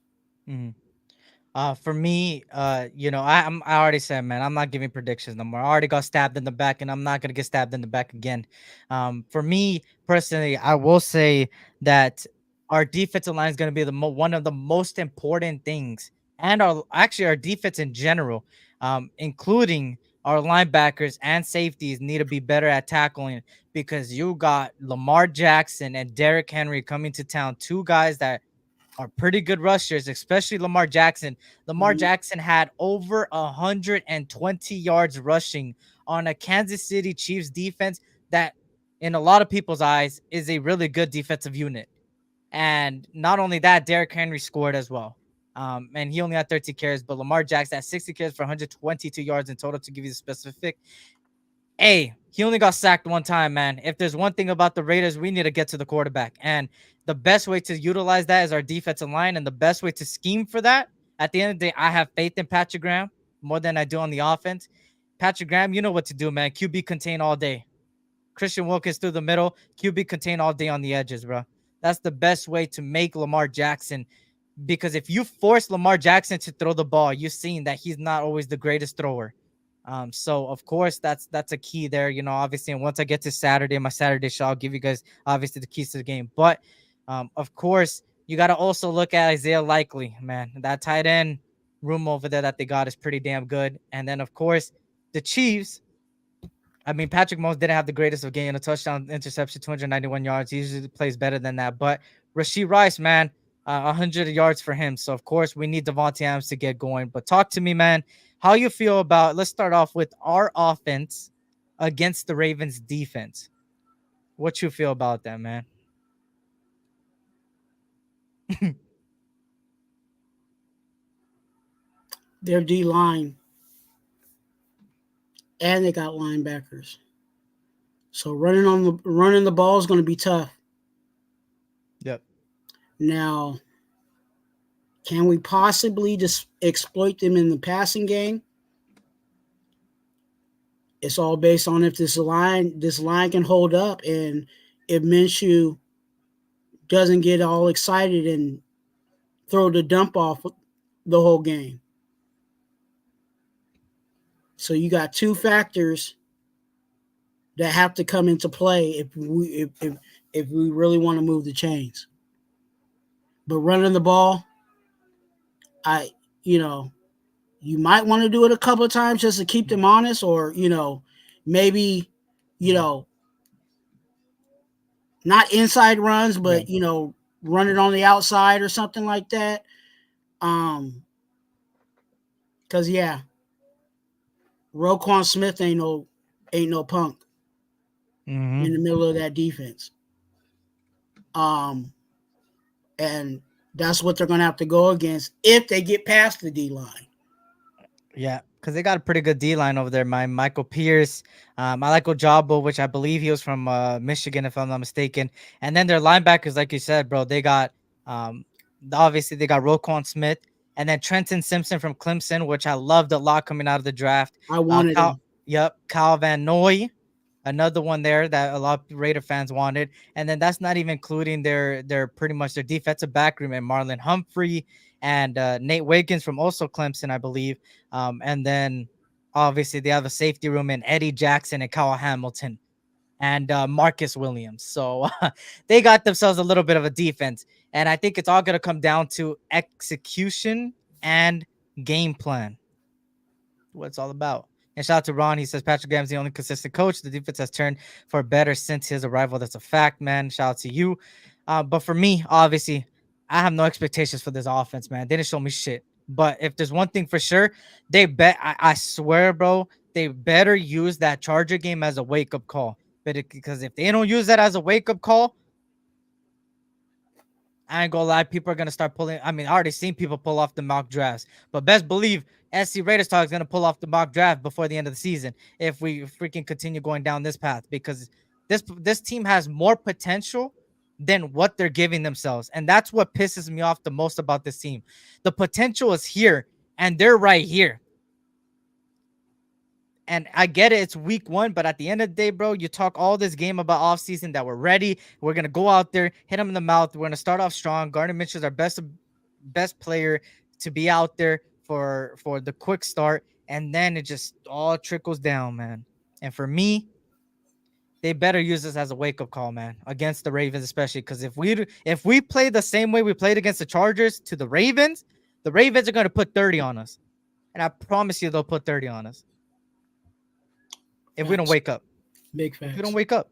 Mhm. For me, I already said, man, I'm not giving predictions no more. I already got stabbed in the back, and I'm not gonna get stabbed in the back again. For me personally, I will say that our defensive line is gonna be one of the most important things, and our defense in general, including our linebackers and safeties, need to be better at tackling because you got Lamar Jackson and Derrick Henry coming to town, two guys that are pretty good rushers, especially Lamar Jackson. Lamar Mhm. Jackson had over 120 yards rushing on a Kansas City Chiefs defense that, in a lot of people's eyes, is a really good defensive unit. And not only that, Derrick Henry scored as well. And he only had 13 carries, but Lamar Jackson had 60 carries for 122 yards in total to give you the specific. Hey, he only got sacked one time, man. If there's one thing about the Raiders, we need to get to the quarterback. And the best way to utilize that is our defensive line. And the best way to scheme for that, at the end of the day, I have faith in Patrick Graham more than I do on the offense. Patrick Graham, you know what to do, man. QB contain all day. Christian Wilkins through the middle, QB contain all day on the edges, bro. That's the best way to make Lamar Jackson. Because if you force Lamar Jackson to throw the ball, you've seen that he's not always the greatest thrower. So of course that's a key there. Obviously, and once I get to Saturday, my Saturday show, I'll give you guys obviously the keys to the game. But of course, you got to also look at Isaiah Likely, man. That tight end room over there that they got is pretty damn good. And then of course, the Chiefs. I mean, Patrick Mahomes didn't have the greatest of game, a touchdown, interception, 291 yards. He usually plays better than that. But Rashee Rice, man, 100 yards for him. So, of course, we need Devontae Adams to get going. But talk to me, man. How you feel about, let's start off with our offense against the Ravens defense. What you feel about that, man? Their D line, and they got linebackers. So running the ball is going to be tough. Yep. Now, can we possibly just exploit them in the passing game? It's all based on if this line can hold up, and if Minshew doesn't get all excited and throw the dump off the whole game. So you got two factors that have to come into play if we really want to move the chains. But running the ball, you might want to do it a couple of times just to keep them honest, or maybe not inside runs, but run it on the outside or something like that. Because Roquan Smith ain't no punk in the middle of that defense. And that's what they're going to have to go against if they get past the D line. Yeah, because they got a pretty good D line over there. Michael Pierce, I like Ojabo, which I believe he was from Michigan, if I'm not mistaken. And then their linebackers, like you said, bro, they got obviously they got Roquan Smith, and then Trenton Simpson from Clemson, which I loved a lot coming out of the draft. I wanted him. Yep, Kyle Van Noy, another one there that a lot of Raider fans wanted. And then that's not even including their pretty much their defensive back room, and Marlon Humphrey and Nate Wiggins from also Clemson, I believe. And then obviously they have a safety room in Eddie Jackson and Kyle Hamilton and Marcus Williams. So they got themselves a little bit of a defense. And I think it's all going to come down to execution and game plan. What it's all about. And shout out to Ron. He says Patrick Graham's the only consistent coach. The defense has turned for better since his arrival. That's a fact, man. Shout out to you. But for me, obviously, I have no expectations for this offense, man. They didn't show me shit. But if there's one thing for sure, I swear, bro, they better use that Charger game as a wake-up call. Because if they don't use that as a wake-up call, I ain't gonna lie, people are gonna start pulling. I mean, I already seen people pull off the mock drafts, but best believe SC Raiders Talk is gonna pull off the mock draft before the end of the season if we freaking continue going down this path, because this team has more potential than what they're giving themselves, and that's what pisses me off the most about this team. The potential is here, and they're right here. And I get it, it's week 1, but at the end of the day, bro, you talk all this game about offseason that we're ready. We're going to go out there, hit them in the mouth. We're going to start off strong. Gardner Mitchell's our best player to be out there for the quick start. And then it just all trickles down, man. And for me, they better use this as a wake-up call, man, against the Ravens especially. Because if we play the same way we played against the Chargers to the Ravens are going to put 30 on us. And I promise you they'll put 30 on us. If we don't wake up. Big facts. If we don't wake up.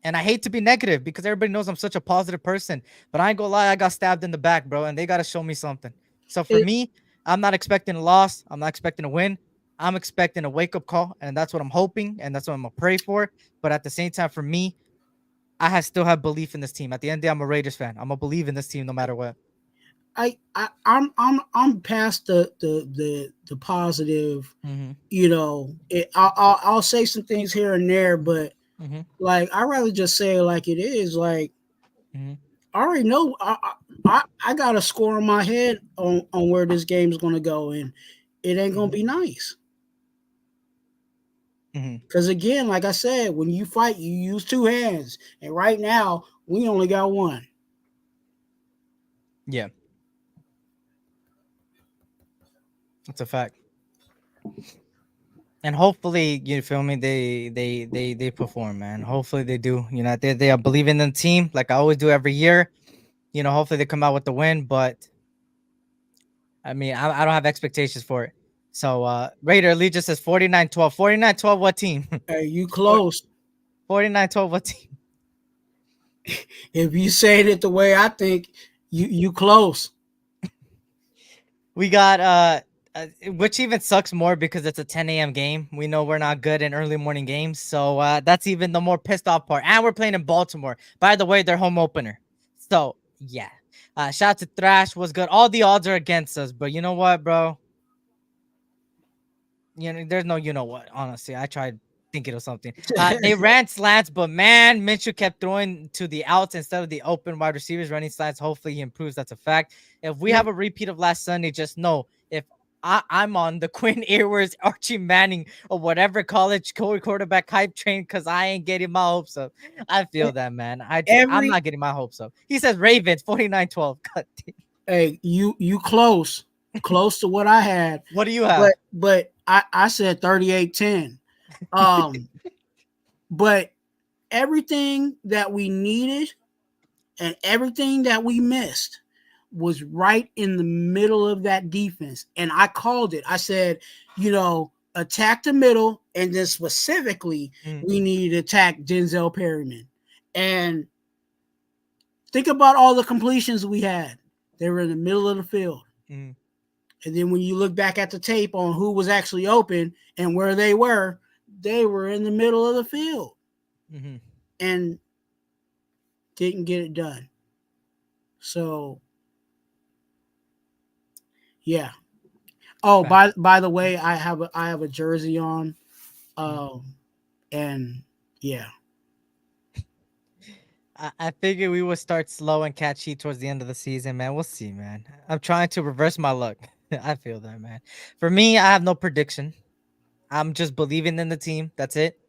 And I hate to be negative because everybody knows I'm such a positive person. But I ain't gonna lie, I got stabbed in the back, bro. And they got to show me something. So for me, I'm not expecting a loss. I'm not expecting a win. I'm expecting a wake-up call. And that's what I'm hoping. And that's what I'm going to pray for. But at the same time, for me, still have belief in this team. At the end of the day, I'm a Raiders fan. I'm going to believe in this team no matter what. I'm past the positive. I'll say some things here and there, but like I rather just say it like it is. Like I already know I got a score in my head on where this game is going to go, and it ain't going to be nice. Because again, like I said, when you fight, you use 2 hands, and right now we only got 1. Yeah. That's a fact. And hopefully, you feel me, they perform, man. Hopefully they do. They are believing in the team like I always do every year. Hopefully they come out with the win, but I mean, I don't have expectations for it. So Raider Lee just says 49-12. 49-12, what team? Hey, you close. 49-12, what team? If you say it the way I think, you close. We got which even sucks more because it's a 10 a.m. game. We know we're not good in early morning games, so that's even the more pissed off part. And we're playing in Baltimore. By the way, their home opener. So yeah. Shout out to Thrash, was good. All the odds are against us, but you know what, bro? There's no you know what. Honestly, I tried thinking of something. They ran slants, but man, Minshew kept throwing to the outs instead of the open wide receivers running slants. Hopefully, he improves. That's a fact. If we have a repeat of last Sunday, just know if I'm on the Quinn Ewers, Archie Manning, or whatever college quarterback hype train, because I ain't getting my hopes up. I feel that, man. I'm not getting my hopes up. He says Ravens 49-12. Hey, you close to what I had. What do you have? But I said 38-10. But everything that we needed and everything that we missed was right in the middle of that defense. And I called it. I said, attack the middle, and then specifically, we need to attack Denzel Perryman. And think about all the completions we had. They were in the middle of the field. And then when you look back at the tape on who was actually open and where they were in the middle of the field. And didn't get it done. So, yeah. Oh, by the way, I have a jersey on. And yeah. I figured we would start slow and catch heat towards the end of the season, man. We'll see, man. I'm trying to reverse my luck. I feel that, man. For me, I have no prediction. I'm just believing in the team. That's it.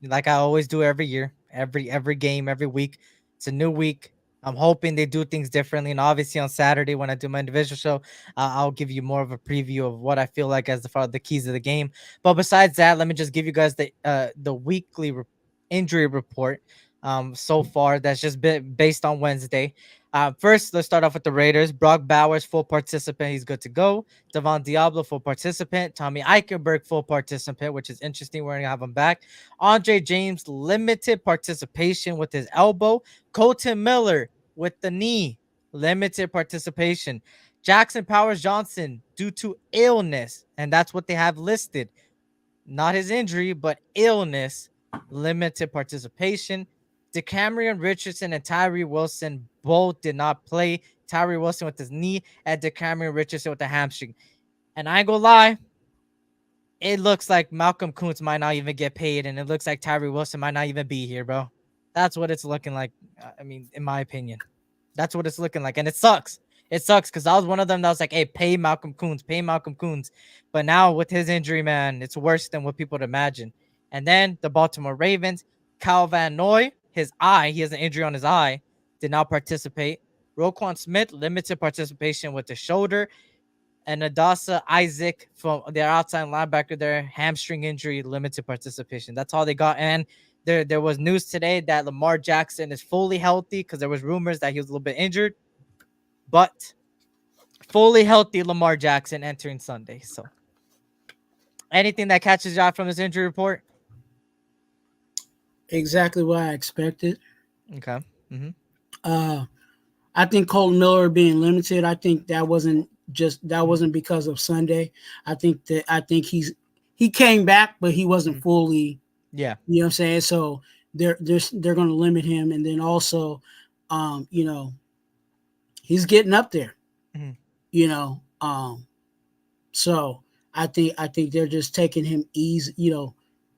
Like I always do every year, every game, every week. It's a new week. I'm hoping they do things differently. And obviously on Saturday when I do my individual show, I'll give you more of a preview of what I feel like as the keys of the game. But besides that, let me just give you guys the weekly injury report. So far that's just based on Wednesday. First, let's start off with the Raiders. Brock Bowers, full participant. He's good to go. Devon Diablo, full participant. Tommy Eichenberg, full participant, which is interesting. We're going to have him back. Andre James, limited participation with his elbow. Colton Miller with the knee, limited participation. Jackson Powers Johnson, due to illness, and that's what they have listed. Not his injury, but illness, limited participation. DeCamerion Richardson and Tyree Wilson both did not play. Tyree Wilson with his knee and DeCamerion Richardson with the hamstring. And I ain't gonna lie, it looks like Malcolm Kuntz might not even get paid, and it looks like Tyree Wilson might not even be here, bro. That's what it's looking like. I mean, in my opinion, that's what it's looking like, and it sucks. It sucks because I was one of them that was like, hey, pay Malcolm Kuntz. But now with his injury, man, it's worse than what people would imagine. And then the Baltimore Ravens, Kyle Van Noy, his eye, he has an injury on his eye, did not participate. Roquan Smith, limited participation with the shoulder. And Adasa Isaac from their outside linebacker, their hamstring injury, limited participation. That's all they got. And there was news today that Lamar Jackson is fully healthy because there was rumors that he was a little bit injured. But fully healthy Lamar Jackson entering Sunday. So anything that catches you out from this injury report? Exactly what I expected. Okay. I think Colton Miller being limited, I think that wasn't because of Sunday. I think he came back, but he wasn't fully. Yeah. You know what I'm saying? So they're going to limit him, and then also, he's getting up there. So I think they're just taking him easy.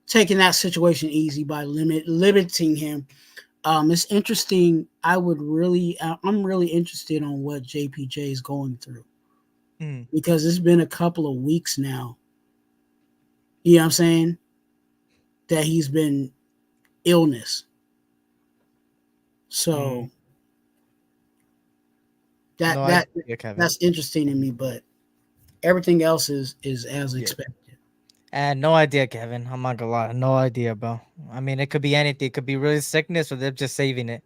Taking that situation easy by limiting him. It's interesting. I'm really interested on what JPJ is going through because it's been a couple of weeks now. You know what I'm saying? That he's been illness. So that's interesting to me, but everything else is as expected. And no idea, Kevin. I'm not gonna lie. No idea, bro. I mean, it could be anything. It could be really sickness, or they're just saving it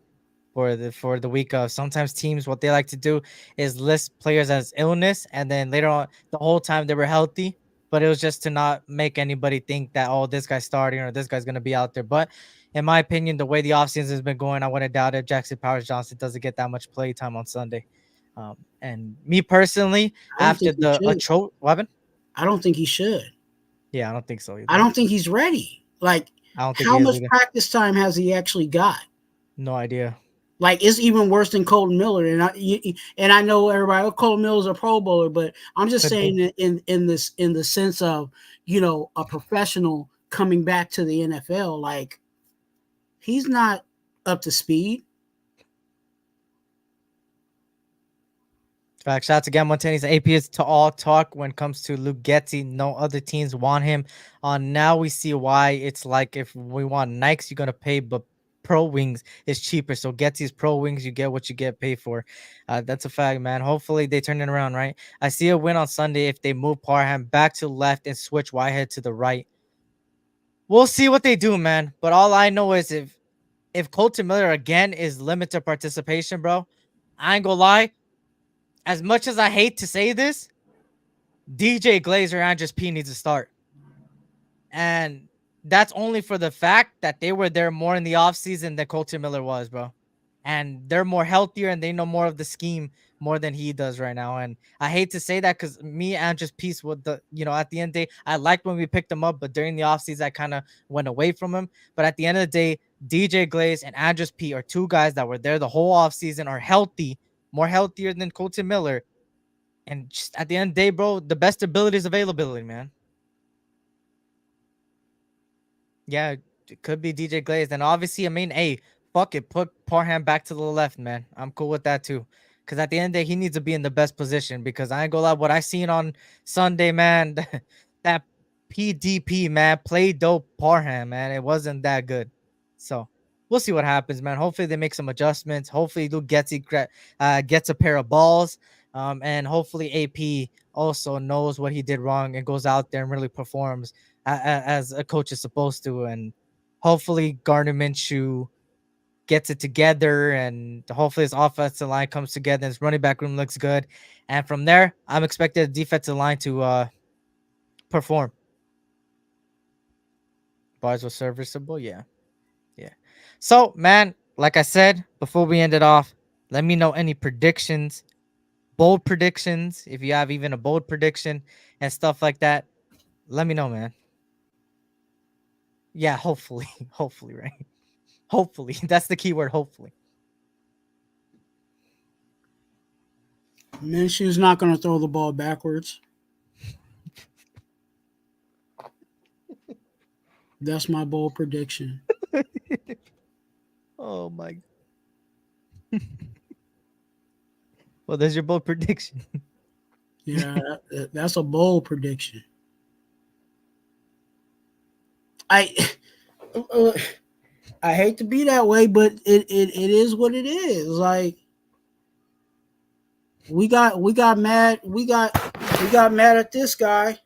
for the week of. Sometimes teams, what they like to do is list players as illness, and then later on, the whole time they were healthy, but it was just to not make anybody think that, oh, this guy's starting or this guy's gonna be out there. But in my opinion, the way the offseason has been going, I wouldn't doubt if Jackson Powers Johnson doesn't get that much play time on Sunday. And me personally, I don't after think he the should. weapon, I don't think he should. yeah, I don't think so I either. don't think he's ready. Like, I don't think how he is much either. practice time has he actually got? No idea. Like, it's even worse than Colton Miller, and I know everybody. Oh, Colton Miller's a Pro Bowler, but I'm just Could be. saying that in the sense of a professional coming back to the NFL, like he's not up to speed. Fact. Shout out to Gam Montani. AP is to all talk when it comes to Luke Getty. No other teams want him. Now we see why it's like if we want Nikes, you're gonna pay, but Pro Wings is cheaper. So Getty's Pro Wings, you get what you get paid for. That's a fact, man. Hopefully they turn it around, right? I see a win on Sunday if they move Parham back to left and switch Whitehead to the right. We'll see what they do, man. But all I know is if Colton Miller again is limited participation, bro, I ain't gonna lie. As much as I hate to say this, DJ Glazer and Andres P needs to start. And that's only for the fact that they were there more in the offseason than Colton Miller was, bro. And they're more healthier and they know more of the scheme more than he does right now. And I hate to say that because me and Andres Peace with at the end of the day, I liked when we picked him up, but during the offseason, I kind of went away from him. But at the end of the day, DJ Glaze and Andres P are two guys that were there the whole offseason, are healthy, more healthier than Colton Miller. And just at the end of the day, bro, the best ability is availability, man. Yeah, it could be DJ Glaze. And obviously, I mean, hey, fuck it. Put Parham back to the left, man. I'm cool with that too. Because at the end of the day, he needs to be in the best position. Because I ain't gonna lie, what I seen on Sunday, man, that PDP, man, play dope Parham, man. It wasn't that good. So we'll see what happens, man. Hopefully they make some adjustments. Hopefully Luke gets a pair of balls. And hopefully AP also knows what he did wrong and goes out there and really performs as a coach is supposed to. And hopefully Gardner Minshew gets it together, and hopefully his offensive line comes together and his running back room looks good. And from there, I'm expecting the defensive line to perform. Bars were serviceable, yeah. So, man, like I said before we end it off, let me know any predictions, bold predictions, if you have even a bold prediction and stuff like that. Let me know, man. Yeah, hopefully, hopefully, right? Hopefully, that's the key word. Hopefully. Minshew's not going to throw the ball backwards. That's my bold prediction. Oh my. Well, there's your bold prediction. Yeah, that's a bold prediction. I hate to be that way, but it is what it is. Like we got mad at this guy.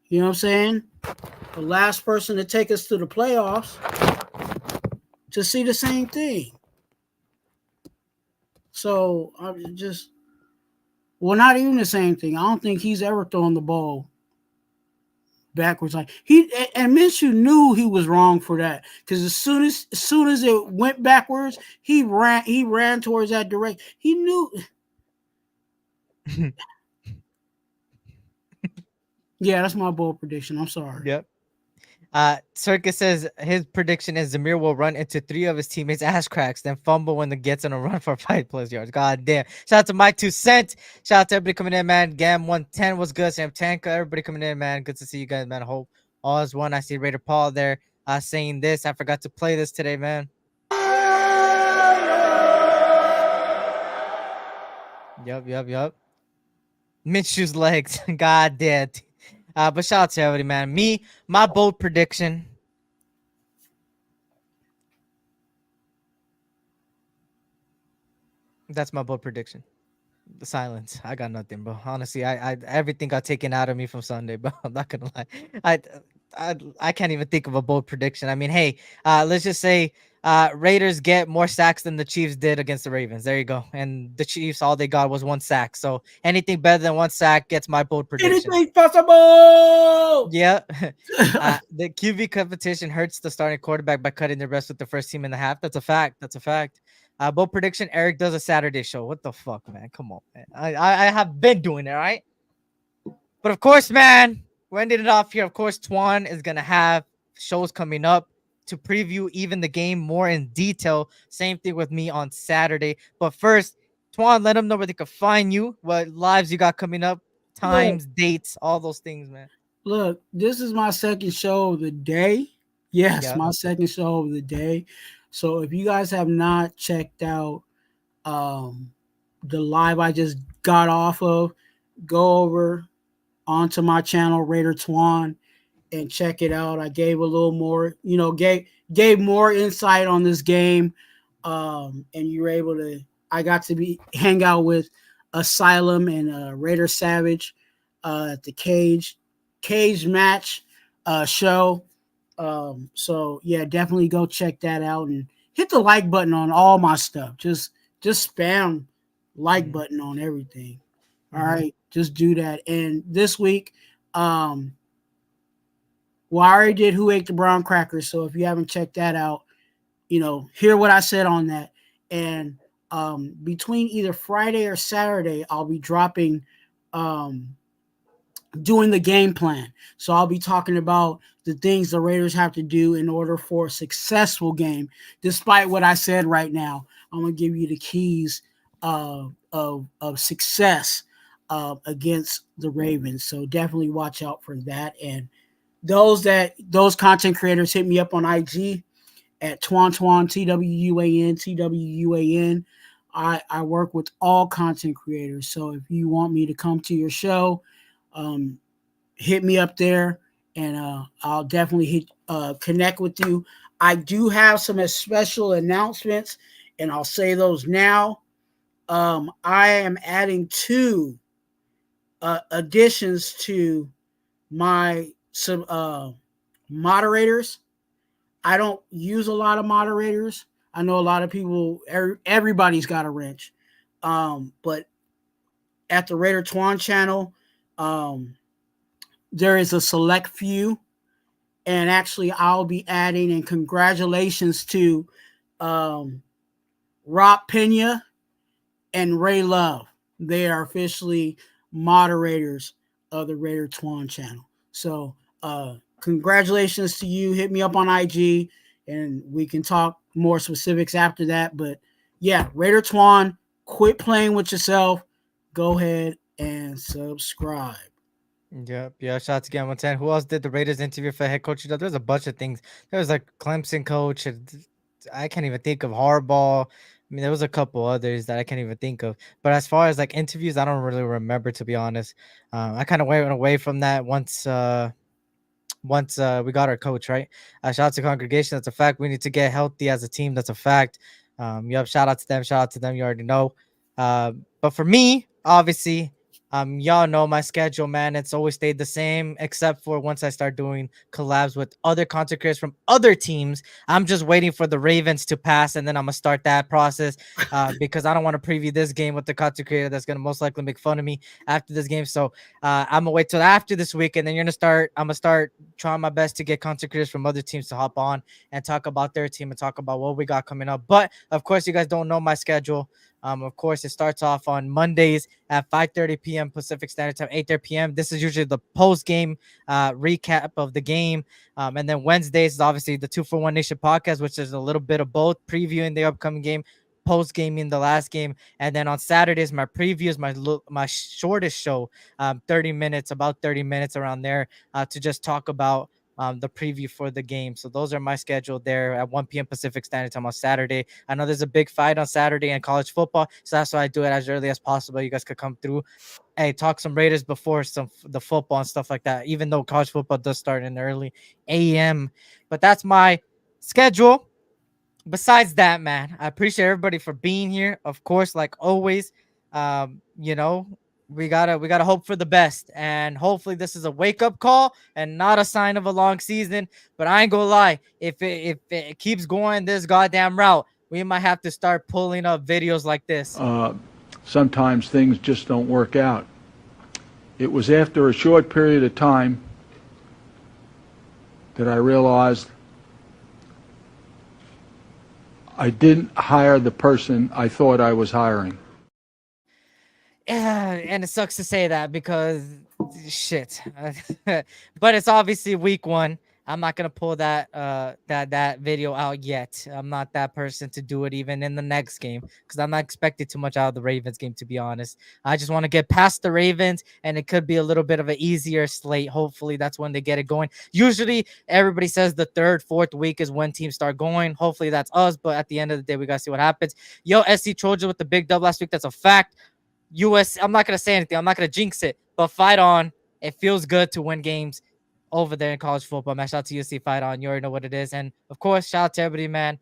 You know what I'm saying? The last person to take us to the playoffs to see the same thing. So I'm just, well, not even the same thing. I don't think he's ever thrown the ball backwards. Like and Minshew knew he was wrong for that, because as soon as it went backwards, he ran towards that direction. He knew. Yeah, that's my bold prediction. I'm sorry. Yep. Circus says his prediction is Zamir will run into 3 of his teammates' ass cracks, then fumble when the gets on a run for 5+ yards. God damn. Shout out to Mike 2 Cent. Shout out to everybody coming in, man. Gam 110 was good. Sam Tanka, everybody coming in, man. Good to see you guys, man. I hope all is one. I see Raider Paul there saying this. I forgot to play this today, man. Yep. Minshew's legs. God damn. But shout out to everybody, man. My bold prediction. That's my bold prediction. The silence. I got nothing, bro. Honestly, I everything got taken out of me from Sunday, bro. I'm not gonna lie. I can't even think of a bold prediction. I mean, hey, let's just say Raiders get more sacks than the Chiefs did against the Ravens. There you go. And the Chiefs, all they got was one sack. So anything better than one sack gets my bold prediction. Anything possible. Yeah. The QB competition hurts the starting quarterback by cutting the rest with the first team in the half. That's a fact. That's a fact. Bold prediction: Eric does a Saturday show. What the fuck, man? Come on, man. I have been doing it, all right. But of course, man, we're ending it off here. Of course, Twuan is gonna have shows coming up to preview even the game more in detail. Same thing with me on Saturday. But first, Twuan, let them know where they can find you, what lives you got coming up, Look, times, dates, all those things, man. look, this is my second show of the day. Yes, Yep. my second show of the day. So if you guys have not checked out um the live I just got off of, go over onto my channel, Raider Twuan, and check it out. I gave a little more, gave more insight on this game. And you were able to I got to be hang out with Asylum and Raider Savage at the cage match show. So yeah, definitely go check that out and hit the like button on all my stuff. Just spam like Mhm. button on everything. All Mhm. right, just do that. And this week, well, I already did Who Ate the Brown Crackers. So if you haven't checked that out, hear what I said on that. And between either Friday or Saturday, I'll be dropping, um, doing the game plan. So I'll be talking about the things the Raiders have to do in order for a successful game. Despite what I said right now, I'm gonna give you the keys of success against the Ravens. So definitely watch out for that. And those content creators hit me up on IG at Twuan TWUAN. I work with all content creators. So if you want me to come to your show, um, hit me up there, and I'll definitely connect with you. I do have some special announcements, and I'll say those now. I am adding two additions to my moderators. I don't use a lot of moderators. I know a lot of people, everybody's got a wrench. But at the Raider Twuan channel, um, there is a select few. And actually, I'll be adding, and congratulations to um, Rob Pena and Ray Love. They are officially moderators of the Raider Twuan channel. So, congratulations to you. Hit me up on IG, and we can talk more specifics after that. But yeah, Raider Twuan, quit playing with yourself. Go ahead and subscribe. Yep. Yeah. Shots again. 110. Who else did the Raiders interview for head coach? There's a bunch of things. There was like Clemson coach. And I can't even think of Harbaugh. I mean, there was a couple others that I can't even think of. But as far as like interviews, I don't really remember, to be honest. I kind of went away from that once we got our coach, right? Shout out to congregation. That's a fact. We need to get healthy as a team. That's a fact. Yep. Shout out to them. Shout out to them. You already know. But for me, obviously, y'all know my schedule, man. It's always stayed the same, except for once I start doing collabs with other content creators from other teams. I'm just waiting for the Ravens to pass, and then I'm gonna start that process. Because I don't want to preview this game with the content creator that's gonna most likely make fun of me after this game. So I'm gonna wait till after this week, and then you're gonna start. I'm gonna start trying my best to get content creators from other teams to hop on and talk about their team and talk about what we got coming up. But of course, you guys don't know my schedule. Of course, it starts off on Mondays at 5:30 p.m. Pacific Standard Time, 8:30 p.m. This is usually the post-game recap of the game. And then Wednesdays is obviously the 241 Nation podcast, which is a little bit of both, previewing the upcoming game, post-gaming the last game. And then on Saturdays, my previews, my shortest show, 30 minutes, about 30 minutes around there, to just talk about the preview for the game. So those are my schedule there at 1 p.m. Pacific Standard Time on Saturday. I know there's a big fight on Saturday in college football, so that's why I do it as early as possible. You guys could come through, hey, talk some Raiders before the football and stuff like that, even though college football does start in the early AM. But that's my schedule. Besides that, man, I appreciate everybody for being here. Of course, like always, you know, we gotta hope for the best, and hopefully this is a wake up call and not a sign of a long season. But I ain't gonna lie, if it keeps going this goddamn route, we might have to start pulling up videos like this. Sometimes things just don't work out. It was after a short period of time that I realized I didn't hire the person I thought I was hiring. Yeah, and it sucks to say that because shit. But it's obviously week 1. I'm not gonna pull that video out yet. I'm not that person to do it even in the next game because I'm not expecting too much out of the Ravens game, to be honest. I just want to get past the Ravens, and it could be a little bit of an easier slate. Hopefully that's when they get it going. Usually everybody says the 3rd, 4th week is when teams start going. Hopefully that's us, but at the end of the day, we gotta see what happens. Yo, SC Trojan with the big dub last week. That's a fact. I'm not gonna say anything. I'm not gonna jinx it, but fight on. It feels good to win games over there in college football, man. Shout out to UC Fight On. You already know what it is. And of course, shout out to everybody, man.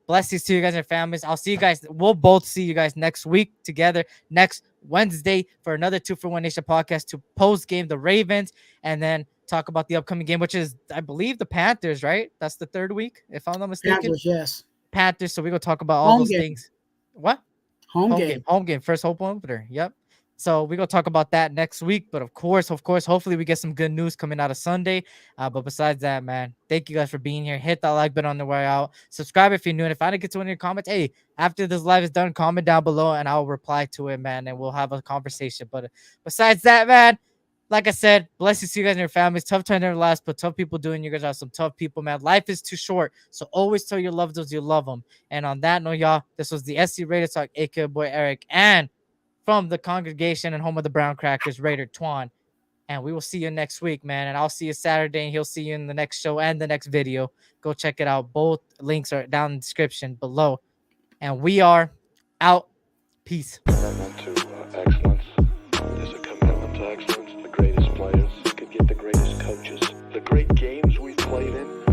Blessings to you guys and your families. I'll see you guys. We'll both see you guys next week together, next Wednesday, for another 2 for 1 Nation podcast to post game the Ravens and then talk about the upcoming game, which is, I believe, the Panthers, right? That's the 3rd week, if I'm not mistaken. Panthers, yes. Panthers. So we're gonna talk about all those things. What? Home game. First home opener. Yep. So we're gonna talk about that next week. But of course, hopefully we get some good news coming out of Sunday. But besides that, man, thank you guys for being here. Hit that like button on the way out. Subscribe if you're new. And if I didn't get to one of your comments, hey, after this live is done, comment down below and I'll reply to it, man, and we'll have a conversation. But besides that, man, like I said, blessings to you guys and your families. Tough time never lasts, but tough people doing. You guys are some tough people, man. Life is too short, so always tell your loved ones you love them. And on that note, y'all, this was the SC Raider Talk, aka boy Eric, and from the congregation and home of the Brown Crackers, Raider Twuan. And we will see you next week, man. And I'll see you Saturday, and he'll see you in the next show and the next video. Go check it out. Both links are down in the description below. And we are out. Peace. Commitment to excellence. There's a commitment to excellence. The greatest players could get the greatest coaches. The great games we've played in